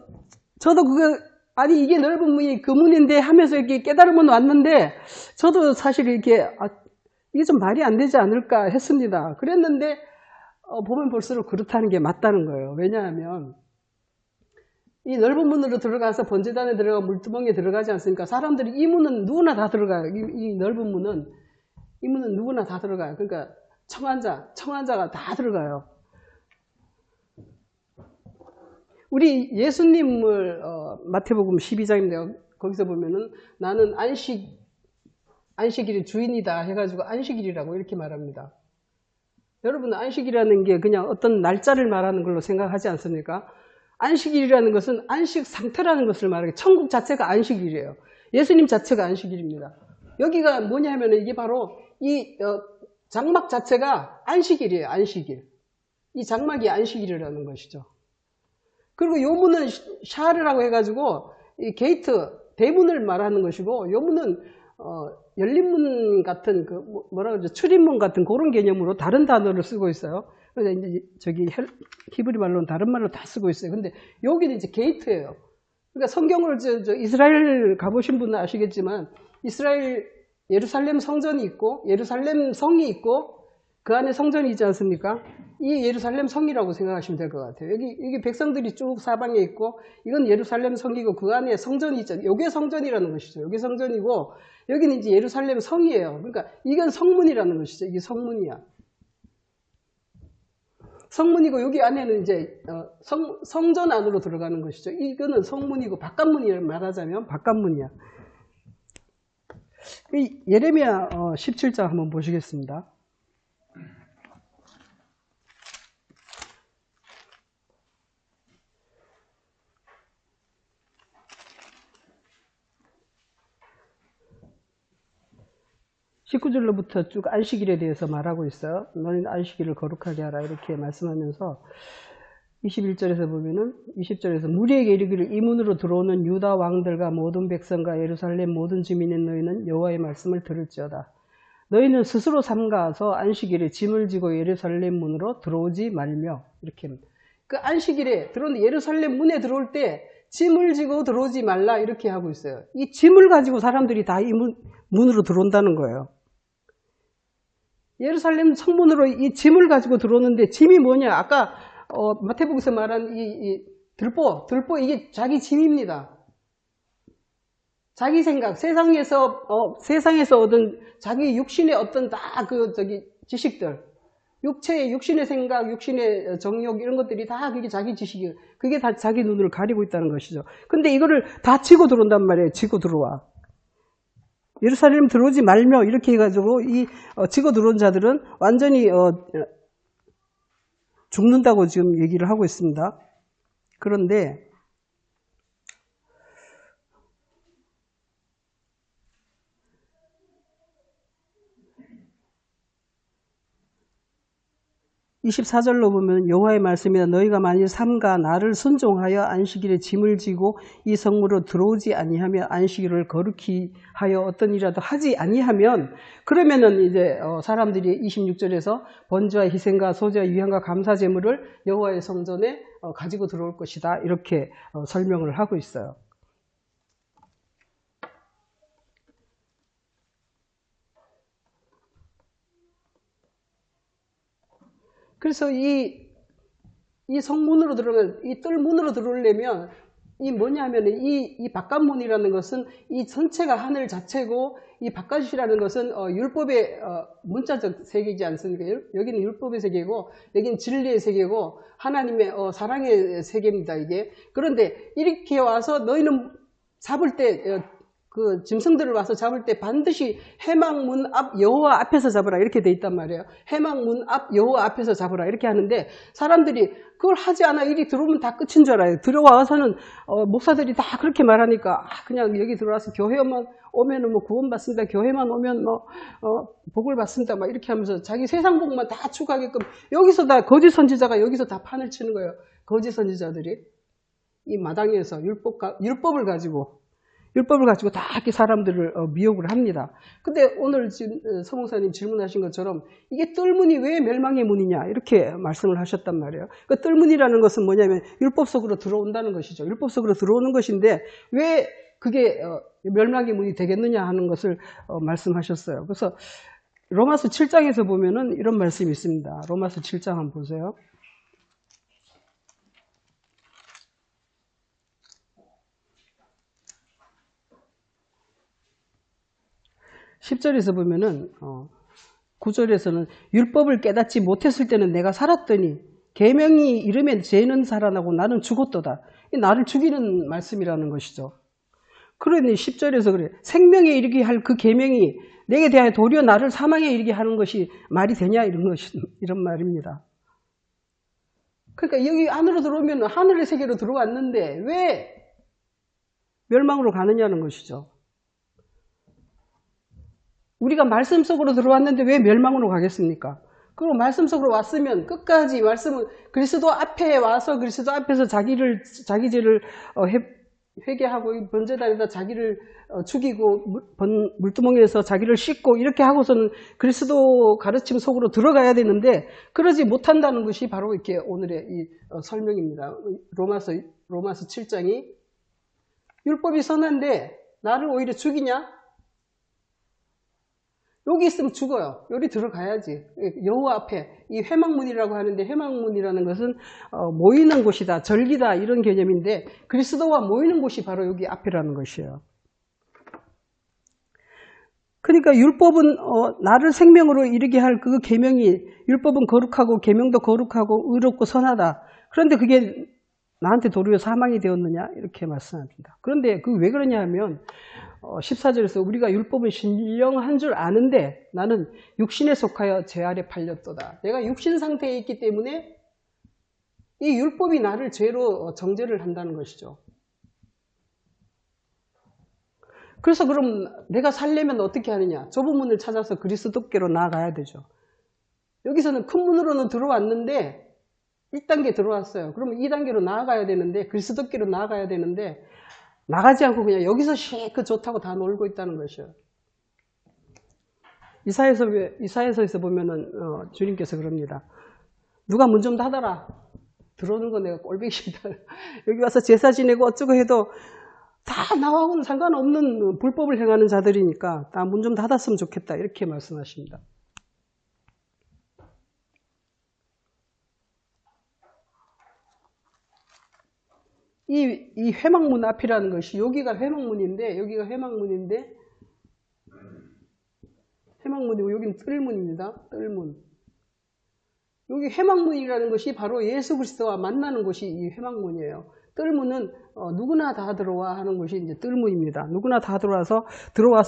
그거, 아니 이게 넓은 문이 그 문인데 하면서 이렇게 깨달음은 왔는데, 저도 사실 이렇게 이게 좀 말이 안 되지 않을까 했습니다. 그랬는데 보면 볼수록 그렇다는 게 맞다는 거예요. 왜냐하면 이 넓은 문으로 들어가서 번제단에 들어가 물두멍에 들어가지 않습니까? 사람들이 이 문은 누구나 다 들어가요. 이 넓은 문은, 이 문은 누구나 다 들어가요. 그러니까 청한자가 다 들어가요. 우리 예수님을 마태복음 12장인데요. 거기서 보면은 나는 안식일의 주인이다 해가지고 안식일이라고 이렇게 말합니다. 여러분, 안식이라는 게 그냥 어떤 날짜를 말하는 걸로 생각하지 않습니까? 안식일이라는 것은 안식 상태라는 것을 말해요. 천국 자체가 안식일이에요. 예수님 자체가 안식일입니다. 여기가 뭐냐면 이게 바로 이 장막 자체가 안식일이에요. 안식일. 이 장막이 안식일이라는 것이죠. 그리고 요 문은 샤르라고 해가지고 이 게이트, 대문을 말하는 것이고, 요 문은 열린 문 같은 뭐라 그러죠? 출입문 같은 그런 개념으로 다른 단어를 쓰고 있어요. 그래서 이제 저기 히브리 말로는 다른 말로 다 쓰고 있어요. 근데 여기는 이제 게이트예요. 그러니까 성경을 이스라엘 가보신 분은 아시겠지만, 이스라엘 예루살렘 성전이 있고 예루살렘 성이 있고 그 안에 성전이 있지 않습니까? 이 예루살렘 성이라고 생각하시면 될 것 같아요. 여기 백성들이 쭉 사방에 있고, 이건 예루살렘 성이고 그 안에 성전이 있잖아요. 이게 성전이라는 것이죠. 이게 성전이고 여기는 이제 예루살렘 성이에요. 그러니까 이건 성문이라는 것이죠. 이게 성문이야. 성문이고 여기 안에는 이제 성전 안으로 들어가는 것이죠. 이거는 성문이고 바깥문이라고 말하자면 바깥문이야. 예레미야 17장 한번 보시겠습니다. (19절로부터) 쭉 안식일에 대해서 말하고 있어요. 너는 안식일을 거룩하게 하라 이렇게 말씀하면서 21절에서 보면은 20절에서 무리에게 이르기를 이 문으로 들어오는 유다 왕들과 모든 백성과 예루살렘 모든 주민인 너희는 여호와의 말씀을 들을지어다. 너희는 스스로 삼가서 안식일에 짐을 지고 예루살렘 문으로 들어오지 말며, 이렇게 그 안식일에 들어오는 예루살렘 문에 들어올 때 짐을 지고 들어오지 말라 이렇게 하고 있어요. 이 짐을 가지고 사람들이 다 이 문으로 들어온다는 거예요. 예루살렘 성문으로 이 짐을 가지고 들어오는데, 짐이 뭐냐? 아까 마태복음에서 말한 이 들보 이게 자기 짐입니다. 자기 생각, 세상에서 얻은 자기 육신의 어떤 지식들, 육신의 생각, 육신의 정욕 이런 것들이 다 그게 자기 지식이에요. 그게 다 자기 눈을 가리고 있다는 것이죠. 근데 이거를 다 치고 들어온단 말이에요. 치고 들어와. 예루살렘 들어오지 말며 이렇게 해가지고 이 치고 들어온 자들은 완전히 죽는다고 지금 얘기를 하고 있습니다. 그런데 24절로 보면 여호와의 말씀이다. 너희가 만일 삼가 나를 순종하여 안식일에 짐을 지고 이 성문으로 들어오지 아니하며 안식일을 거룩히 하여 어떤 일이라도 하지 아니하면, 그러면은 이제 사람들이 26절에서 번제와 희생과 소제와 유향과 감사 제물을 여호와의 성전에 가지고 들어올 것이다. 이렇게 설명을 하고 있어요. 그래서 이 성문으로 들어오면, 이 뜰문으로 들어오려면 이 뭐냐면 이 바깥문이라는 것은 이 전체가 하늘 자체고 이 바깥이라는 것은 율법의 문자적 세계이지 않습니까? 여기는 율법의 세계고 여기는 진리의 세계고 하나님의 사랑의 세계입니다. 이게. 그런데 이렇게 와서 너희는 잡을 때 그 짐승들을 와서 잡을 때 반드시 회막문 앞 여호와 앞에서 잡으라 이렇게 돼 있단 말이에요. 회막문 앞 여호와 앞에서 잡으라 이렇게 하는데 사람들이 그걸 하지 않아 이리 들어오면 다 끝인 줄 알아요. 들어와서는 목사들이 다 그렇게 말하니까 그냥 여기 들어와서 교회만 오면은 뭐 구원받습니다. 교회만 오면 뭐 복을 받습니다. 막 이렇게 하면서 자기 세상 복만 다 추구하게끔 여기서 다 거짓 선지자가 여기서 다 판을 치는 거예요. 거짓 선지자들이 이 마당에서 율법을 가지고 다 이렇게 사람들을 미혹을 합니다. 근데 오늘 지금 서목사님 질문하신 것처럼 이게 뜰문이 왜 멸망의 문이냐 이렇게 말씀을 하셨단 말이에요. 그 뜰문이라는 것은 뭐냐면 율법 속으로 들어온다는 것이죠. 율법 속으로 들어오는 것인데 왜 그게 멸망의 문이 되겠느냐 하는 것을 말씀하셨어요. 그래서 로마서 7장에서 보면은 이런 말씀이 있습니다. 로마서 7장 한번 보세요. 10절에서 보면은 9절에서는 율법을 깨닫지 못했을 때는 내가 살았더니 계명이 이르면 죄는 살아나고 나는 죽었도다. 나를 죽이는 말씀이라는 것이죠. 그러니 10절에서 그래. 생명에 이르게 할 그 계명이 내게 대하여 도리어 나를 사망에 이르게 하는 것이 말이 되냐 이런 말입니다. 그러니까 여기 안으로 들어오면 하늘의 세계로 들어왔는데 왜 멸망으로 가느냐는 것이죠. 우리가 말씀 속으로 들어왔는데 왜 멸망으로 가겠습니까? 그리고 말씀 속으로 왔으면 끝까지 말씀은 그리스도 앞에 와서 그리스도 앞에서 자기 죄를 회개하고 번제단에다 자기를 죽이고 물두멍에서 자기를 씻고 이렇게 하고서는 그리스도 가르침 속으로 들어가야 되는데 그러지 못한다는 것이 바로 이렇게 오늘의 이 설명입니다. 로마서 7장이 율법이 선한데 나를 오히려 죽이냐? 여기 있으면 죽어요. 여기 들어가야지. 여호와 앞에 이 회막문이라고 하는데 회막문이라는 것은 모이는 곳이다, 절기다 이런 개념인데 그리스도와 모이는 곳이 바로 여기 앞이라는 것이에요. 그러니까 율법은 나를 생명으로 이르게 할 그 계명이 율법은 거룩하고 계명도 거룩하고 의롭고 선하다. 그런데 그게 나한테 도리어 사망이 되었느냐 이렇게 말씀합니다. 그런데 그 왜 그러냐 하면 14절에서 우리가 율법은 신령한 줄 아는데 나는 육신에 속하여 죄 아래 팔렸도다. 내가 육신 상태에 있기 때문에 이 율법이 나를 죄로 정죄를 한다는 것이죠. 그래서 그럼 내가 살려면 어떻게 하느냐? 좁은 문을 찾아서 그리스도께로 나아가야 되죠. 여기서는 큰 문으로는 들어왔는데 1단계 들어왔어요. 그러면 2단계로 나아가야 되는데 그리스도께로 나아가야 되는데 나가지 않고 그냥 여기서 실컷 좋다고 다 놀고 있다는 것이에요. 이사야서에서 보면은 주님께서 그럽니다. 누가 문 좀 닫아라. 들어오는 거 내가 꼴보기 싫다. 여기 와서 제사 지내고 어쩌고 해도 다 나하고는 상관없는 불법을 행하는 자들이니까 다 문 좀 닫았으면 좋겠다. 이렇게 말씀하십니다. 이 회막문 앞이라는 것이 여기가 회막문인데 회막문이고 여기는 뜰문입니다. 뜰문. 여기 회막문이라는 것이 바로 예수 그리스도와 만나는 곳이 이 회막문이에요. 뜰문은 누구나 다 들어와 하는 것이 이제 뜰문입니다. 누구나 다 들어와서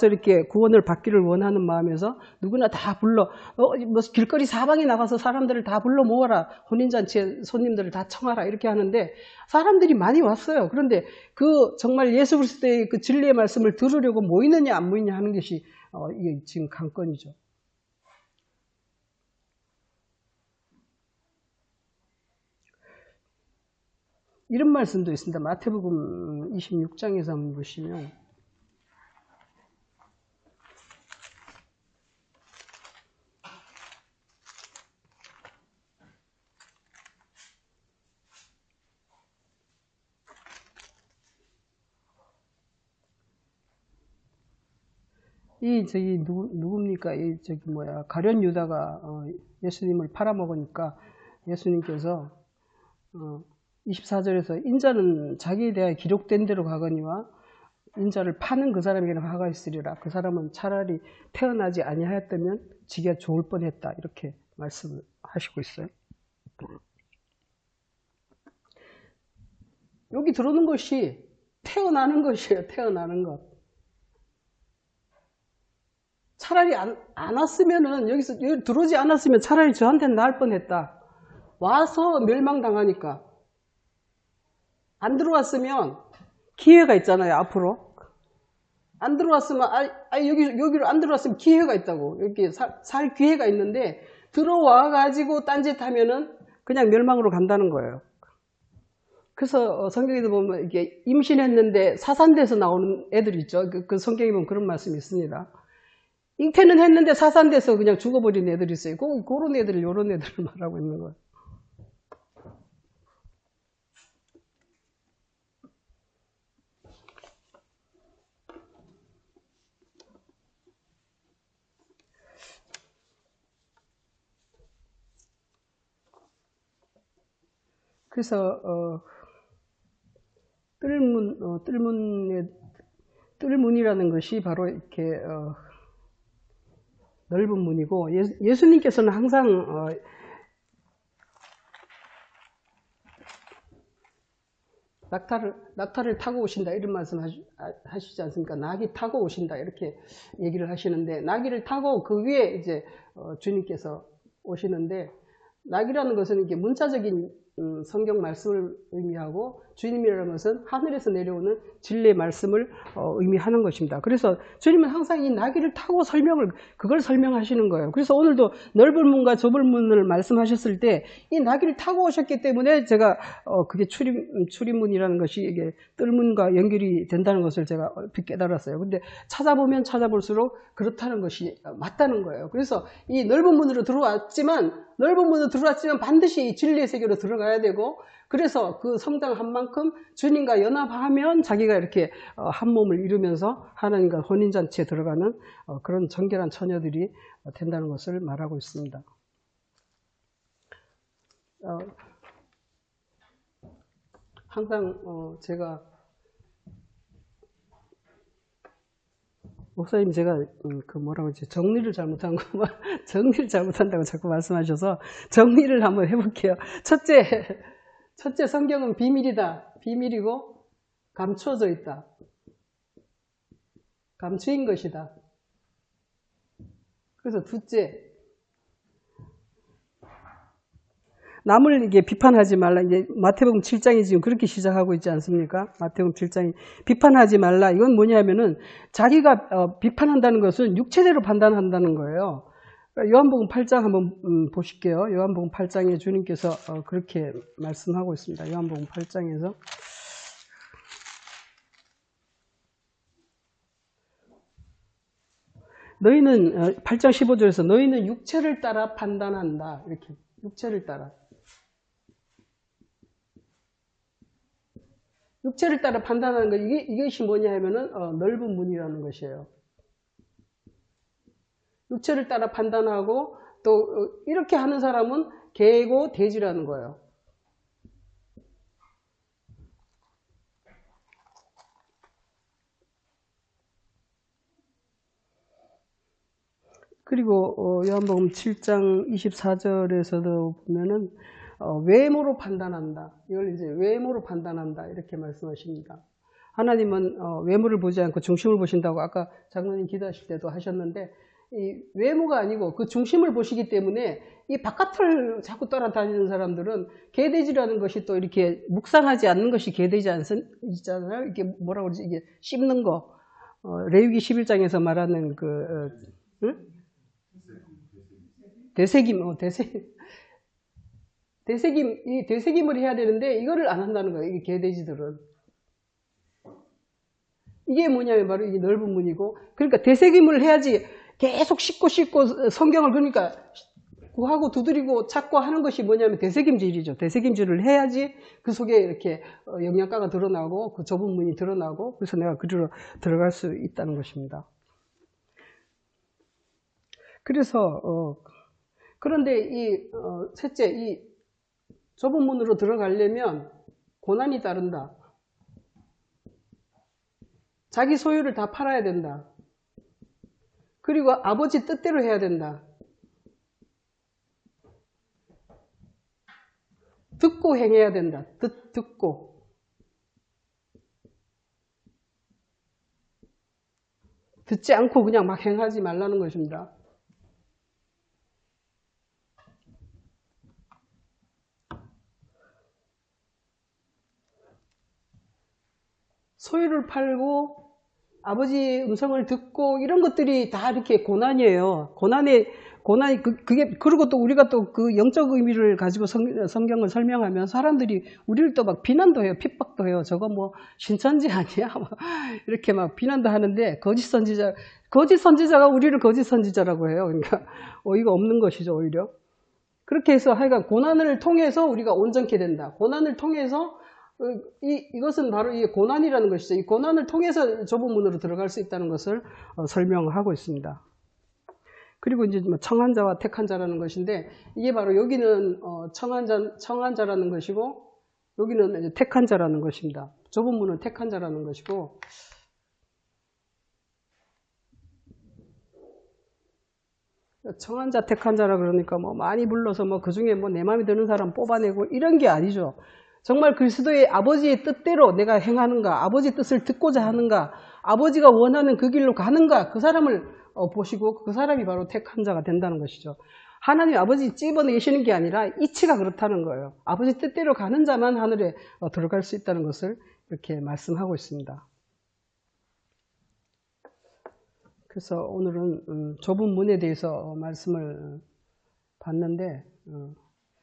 이렇게 구원을 받기를 원하는 마음에서 누구나 다 불러 뭐 길거리 사방에 나가서 사람들을 다 불러 모아라. 혼인잔치에 손님들을 다 청하라 이렇게 하는데 사람들이 많이 왔어요. 그런데 그 정말 예수 그리스도의 그 진리의 말씀을 들으려고 모이느냐 안 모이느냐 하는 것이 이게 지금 관건이죠. 이런 말씀도 있습니다. 마태복음 26장에서 한번 보시면 누굽니까? 가룟 유다가 예수님을 팔아먹으니까 예수님께서 24절에서 인자는 자기에 대하여 기록된 대로 가거니와 인자를 파는 그 사람에게는 화가 있으리라. 그 사람은 차라리 태어나지 아니하였다면 지기가 좋을 뻔했다. 이렇게 말씀을 하시고 있어요. 여기 들어오는 것이 태어나는 것이에요. 태어나는 것. 차라리 안 왔으면은 여기 들어오지 않았으면 차라리 저한테는 나을 뻔했다. 와서 멸망당하니까. 안 들어왔으면 기회가 있잖아요. 앞으로. 안 들어왔으면 여기로 안 들어왔으면 기회가 있다고. 여기 살 기회가 있는데 들어와 가지고 딴짓하면은 그냥 멸망으로 간다는 거예요. 그래서 성경에도 보면 이게 임신했는데 사산돼서 나오는 애들 있죠. 그 성경에 보면 그런 말씀이 있습니다. 잉태는 했는데 사산돼서 그냥 죽어버린 애들이 있어요. 그런 애들을 이런 애들을 말하고 있는 거예요. 그래서 뜰문이라는 것이 바로 이렇게 넓은 문이고, 예수님께서는 항상 낙타를 타고 오신다 이런 말씀 하시지 않습니까? 낙이 타고 오신다 이렇게 얘기를 하시는데, 나귀를 타고 그 위에 이제 주님께서 오시는데, 낙이라는 것은 이게 문자적인 성경 말씀을 의미하고, 주님이라는 것은 하늘에서 내려오는 진리의 말씀을 의미하는 것입니다. 그래서 주님은 항상 이 나귀를 타고 그걸 설명하시는 거예요. 그래서 오늘도 넓은 문과 좁은 문을 말씀하셨을 때 이 나귀를 타고 오셨기 때문에 제가 그게 출입문이라는 것이 이게 뜰문과 연결이 된다는 것을 제가 얼핏 깨달았어요. 근데 찾아보면 찾아볼수록 그렇다는 것이 맞다는 거예요. 그래서 이 넓은 문으로 들어왔지만 반드시 이 진리의 세계로 들어가야 되고, 그래서 그 성장한 만큼 주님과 연합하면 자기가 이렇게 한 몸을 이루면서 하나님과 혼인잔치에 들어가는 그런 정결한 처녀들이 된다는 것을 말하고 있습니다. 항상 제가 목사님 제가 정리를 잘못한다고 자꾸 말씀하셔서 정리를 한번 해볼게요. 첫째 성경은 비밀이다. 비밀이고 감추어져 있다. 감추인 것이다. 그래서 둘째, 남을 이게 비판하지 말라. 이제 마태복음 7장이 지금 그렇게 시작하고 있지 않습니까? 마태복음 7장이 비판하지 말라. 이건 뭐냐면은 자기가 비판한다는 것은 육체대로 판단한다는 거예요. 요한복음 8장 한번 보실게요. 요한복음 8장에 주님께서 그렇게 말씀하고 있습니다. 요한복음 8장에서 너희는 8장 15절에서 너희는 육체를 따라 판단한다. 이렇게 육체를 따라 판단하는 것, 이것이 뭐냐 하면은 넓은 문이라는 것이에요. 육체를 따라 판단하고 또 이렇게 하는 사람은 개고 돼지라는 거예요. 그리고 요한복음 7장 24절에서도 보면은 외모로 판단한다. 이걸 이제 외모로 판단한다 이렇게 말씀하십니다. 하나님은 외모를 보지 않고 중심을 보신다고 아까 장로님 기도하실 때도 하셨는데, 이 외모가 아니고 그 중심을 보시기 때문에 이 바깥을 자꾸 따라다니는 사람들은 개돼지라는 것이 또 이렇게 묵상하지 않는 것이 개돼지 있잖아요. 이게 뭐라고 그러지? 이게 씹는 거. 레위기 11장에서 말하는 응? 되새김을 해야 되는데 이거를 안 한다는 거예요. 이게 개돼지들은. 이게 뭐냐면 바로 이게 넓은 문이고, 그러니까 되새김을 해야지 계속 씹고 성경을 그러니까 구하고 두드리고 찾고 하는 것이 뭐냐면 되새김질이죠. 되새김질을 해야지 그 속에 이렇게 영양가가 드러나고 그 좁은 문이 드러나고, 그래서 내가 그리로 들어갈 수 있다는 것입니다. 그래서 그런데 셋째, 이 좁은 문으로 들어가려면 고난이 따른다. 자기 소유를 다 팔아야 된다. 그리고 아버지 뜻대로 해야 된다. 듣고 행해야 된다. 듣고. 듣지 않고 그냥 막 행하지 말라는 것입니다. 소유를 팔고 아버지 음성을 듣고 이런 것들이 다 이렇게 고난이에요. 고난이 그게 그리고 또 우리가 또 그 영적 의미를 가지고 성경을 설명하면 사람들이 우리를 또 막 비난도 해요. 핍박도 해요. 저거 뭐 신천지 아니야? 막 이렇게 막 비난도 하는데 거짓 선지자가 우리를 거짓 선지자라고 해요. 그러니까 어이가 없는 것이죠, 오히려. 그렇게 해서 하여간 고난을 통해서 우리가 온전케 된다. 고난을 통해서 이것은 바로 이 고난이라는 것이죠. 이 고난을 통해서 좁은 문으로 들어갈 수 있다는 것을 설명하고 있습니다. 그리고 이제 청한 자와 택한 자라는 것인데 이게 바로 여기는 청한 자라는 것이고 여기는 이제 택한 자라는 것입니다. 좁은 문은 택한 자라는 것이고 청한 자, 택한 자라 그러니까 뭐 많이 불러서 뭐 그 중에 뭐 내 마음에 드는 사람 뽑아내고 이런 게 아니죠. 정말 그리스도의 아버지의 뜻대로 내가 행하는가, 아버지 뜻을 듣고자 하는가, 아버지가 원하는 그 길로 가는가, 그 사람을 보시고 그 사람이 바로 택한 자가 된다는 것이죠. 하나님 아버지 찝어내시는 게 아니라 이치가 그렇다는 거예요. 아버지 뜻대로 가는 자만 하늘에 들어갈 수 있다는 것을 이렇게 말씀하고 있습니다. 그래서 오늘은 좁은 문에 대해서 말씀을 봤는데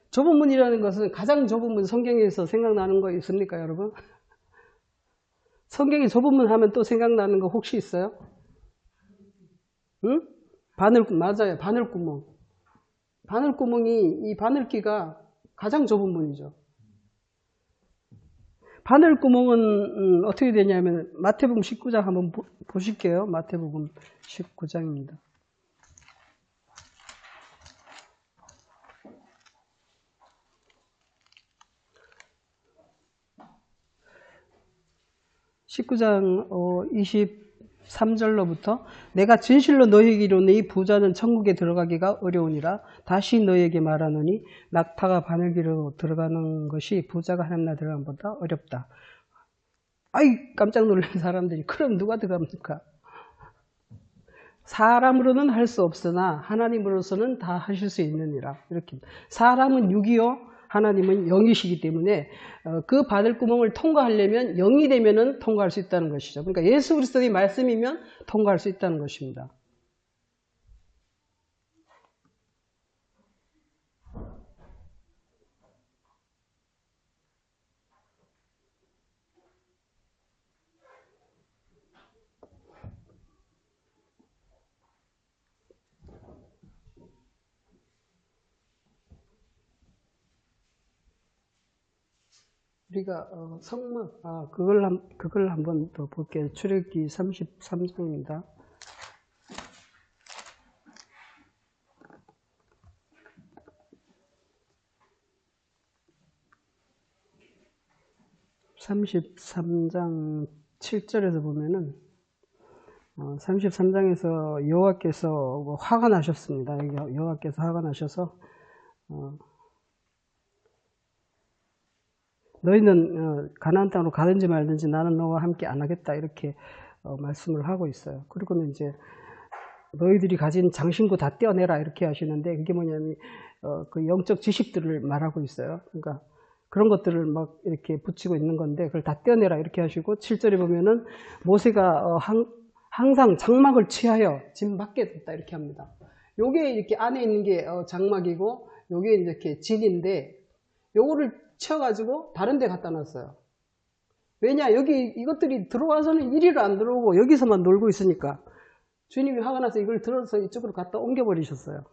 좁은 문이라는 것은 가장 좁은 문 성경에서 생각나는 거 있습니까, 여러분? 성경에 좁은 문 하면 또 생각나는 거 혹시 있어요? 응? 맞아요. 바늘구멍. 바늘구멍이 이 바늘귀가 가장 좁은 문이죠. 바늘구멍은 어떻게 되냐면 마태복음 19장 한번 보실게요. 마태복음 19장입니다. (19장) 23절로부터 내가 진실로 너희에게 이르노니 이 부자는 천국에 들어가기가 어려우니라. 다시 너희에게 말하노니 낙타가 바늘귀로 들어가는 것이 부자가 하나님 나라에 들어가는 것보다 어렵다. 아이 깜짝 놀란 사람들이 그럼 누가 들어갑니까? 사람으로는 할 수 없으나 하나님으로서는 다 하실 수 있느니라. 이렇게 사람은 육이요 하나님은 영이시기 때문에 그 바늘구멍을 통과하려면 영이 되면은 통과할 수 있다는 것이죠. 그러니까 예수 그리스도의 말씀이면 통과할 수 있다는 것입니다. 우리가 성막 그걸 한번 더 볼게요. 출애굽기 33장입니다. (33장) 7절에서 보면은 33장에서 여호와께서 화가 나셨습니다. 여호와께서 화가 나셔서 너희는 가나안 땅으로 가든지 말든지 나는 너와 함께 안 하겠다 이렇게 말씀을 하고 있어요. 그리고는 이제 너희들이 가진 장신구 다 떼어내라 이렇게 하시는데 그게 뭐냐면 그 영적 지식들을 말하고 있어요. 그러니까 그런 것들을 막 이렇게 붙이고 있는 건데 그걸 다 떼어내라 이렇게 하시고 7절에 보면은 모세가 항상 장막을 취하여 진 밖에 뒀다 이렇게 합니다. 요게 이렇게 안에 있는 게 장막이고 요게 이렇게 진인데 요거를 치워가지고 다른 데 갖다 놨어요. 왜냐 여기 이것들이 들어와서는 이리로 안 들어오고 여기서만 놀고 있으니까 주님이 화가 나서 이걸 들어서 이쪽으로 갖다 옮겨버리셨어요.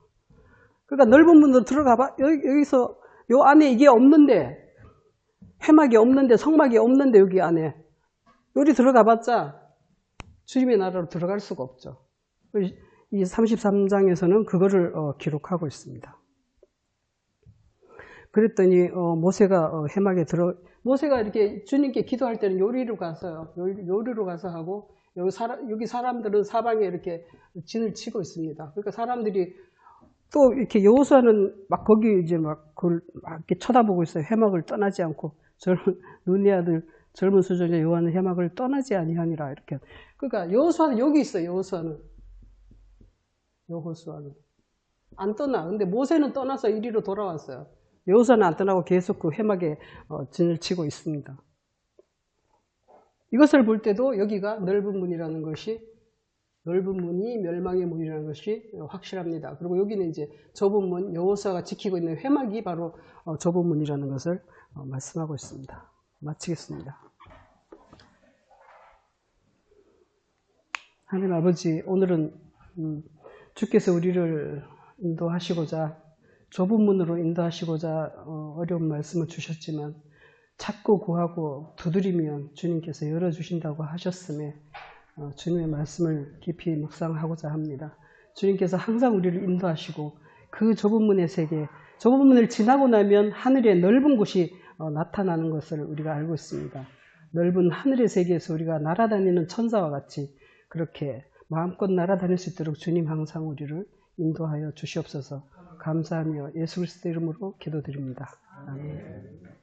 그러니까 넓은 문으로 들어가봐 여기서 요 안에 이게 없는데 회막이 없는데 성막이 없는데 여기 안에 여기 들어가봤자 주님의 나라로 들어갈 수가 없죠. 이 33장에서는 그거를 기록하고 있습니다. 그랬더니 모세가 해막에 모세가 이렇게 주님께 기도할 때는 요리로 가서요. 요리로 가서 하고 여기 사람들은 사방에 이렇게 진을 치고 있습니다. 그러니까 사람들이 또 이렇게 여호수아는 막 거기 이제 막 그걸 막 이렇게 쳐다보고 있어요. 해막을 떠나지 않고 눈의 아들 젊은 수종자 요한은 해막을 떠나지 아니하니라 이렇게. 그러니까 여호수아는 여기 있어요. 여호수아는 안 떠나. 근데 모세는 떠나서 이리로 돌아왔어요. 여호수아는 안 떠나고 계속 그 해막에 진을 치고 있습니다. 이것을 볼 때도 여기가 넓은 문이라는 것이, 넓은 문이 멸망의 문이라는 것이 확실합니다. 그리고 여기는 이제 좁은 문, 여호수아가 지키고 있는 회막이 바로 좁은 문이라는 것을 말씀하고 있습니다. 마치겠습니다. 하나님 아버지, 오늘은 주께서 우리를 인도하시고자, 좁은 문으로 인도하시고자 어려운 말씀을 주셨지만 찾고 구하고 두드리면 주님께서 열어주신다고 하셨음에 주님의 말씀을 깊이 묵상하고자 합니다. 주님께서 항상 우리를 인도하시고 그 좁은 문의 세계, 좁은 문을 지나고 나면 하늘의 넓은 곳이 나타나는 것을 우리가 알고 있습니다. 넓은 하늘의 세계에서 우리가 날아다니는 천사와 같이 그렇게 마음껏 날아다닐 수 있도록 주님 항상 우리를 인도하여 주시옵소서. 감사하며 예수 그리스도 이름으로 기도드립니다. 아멘.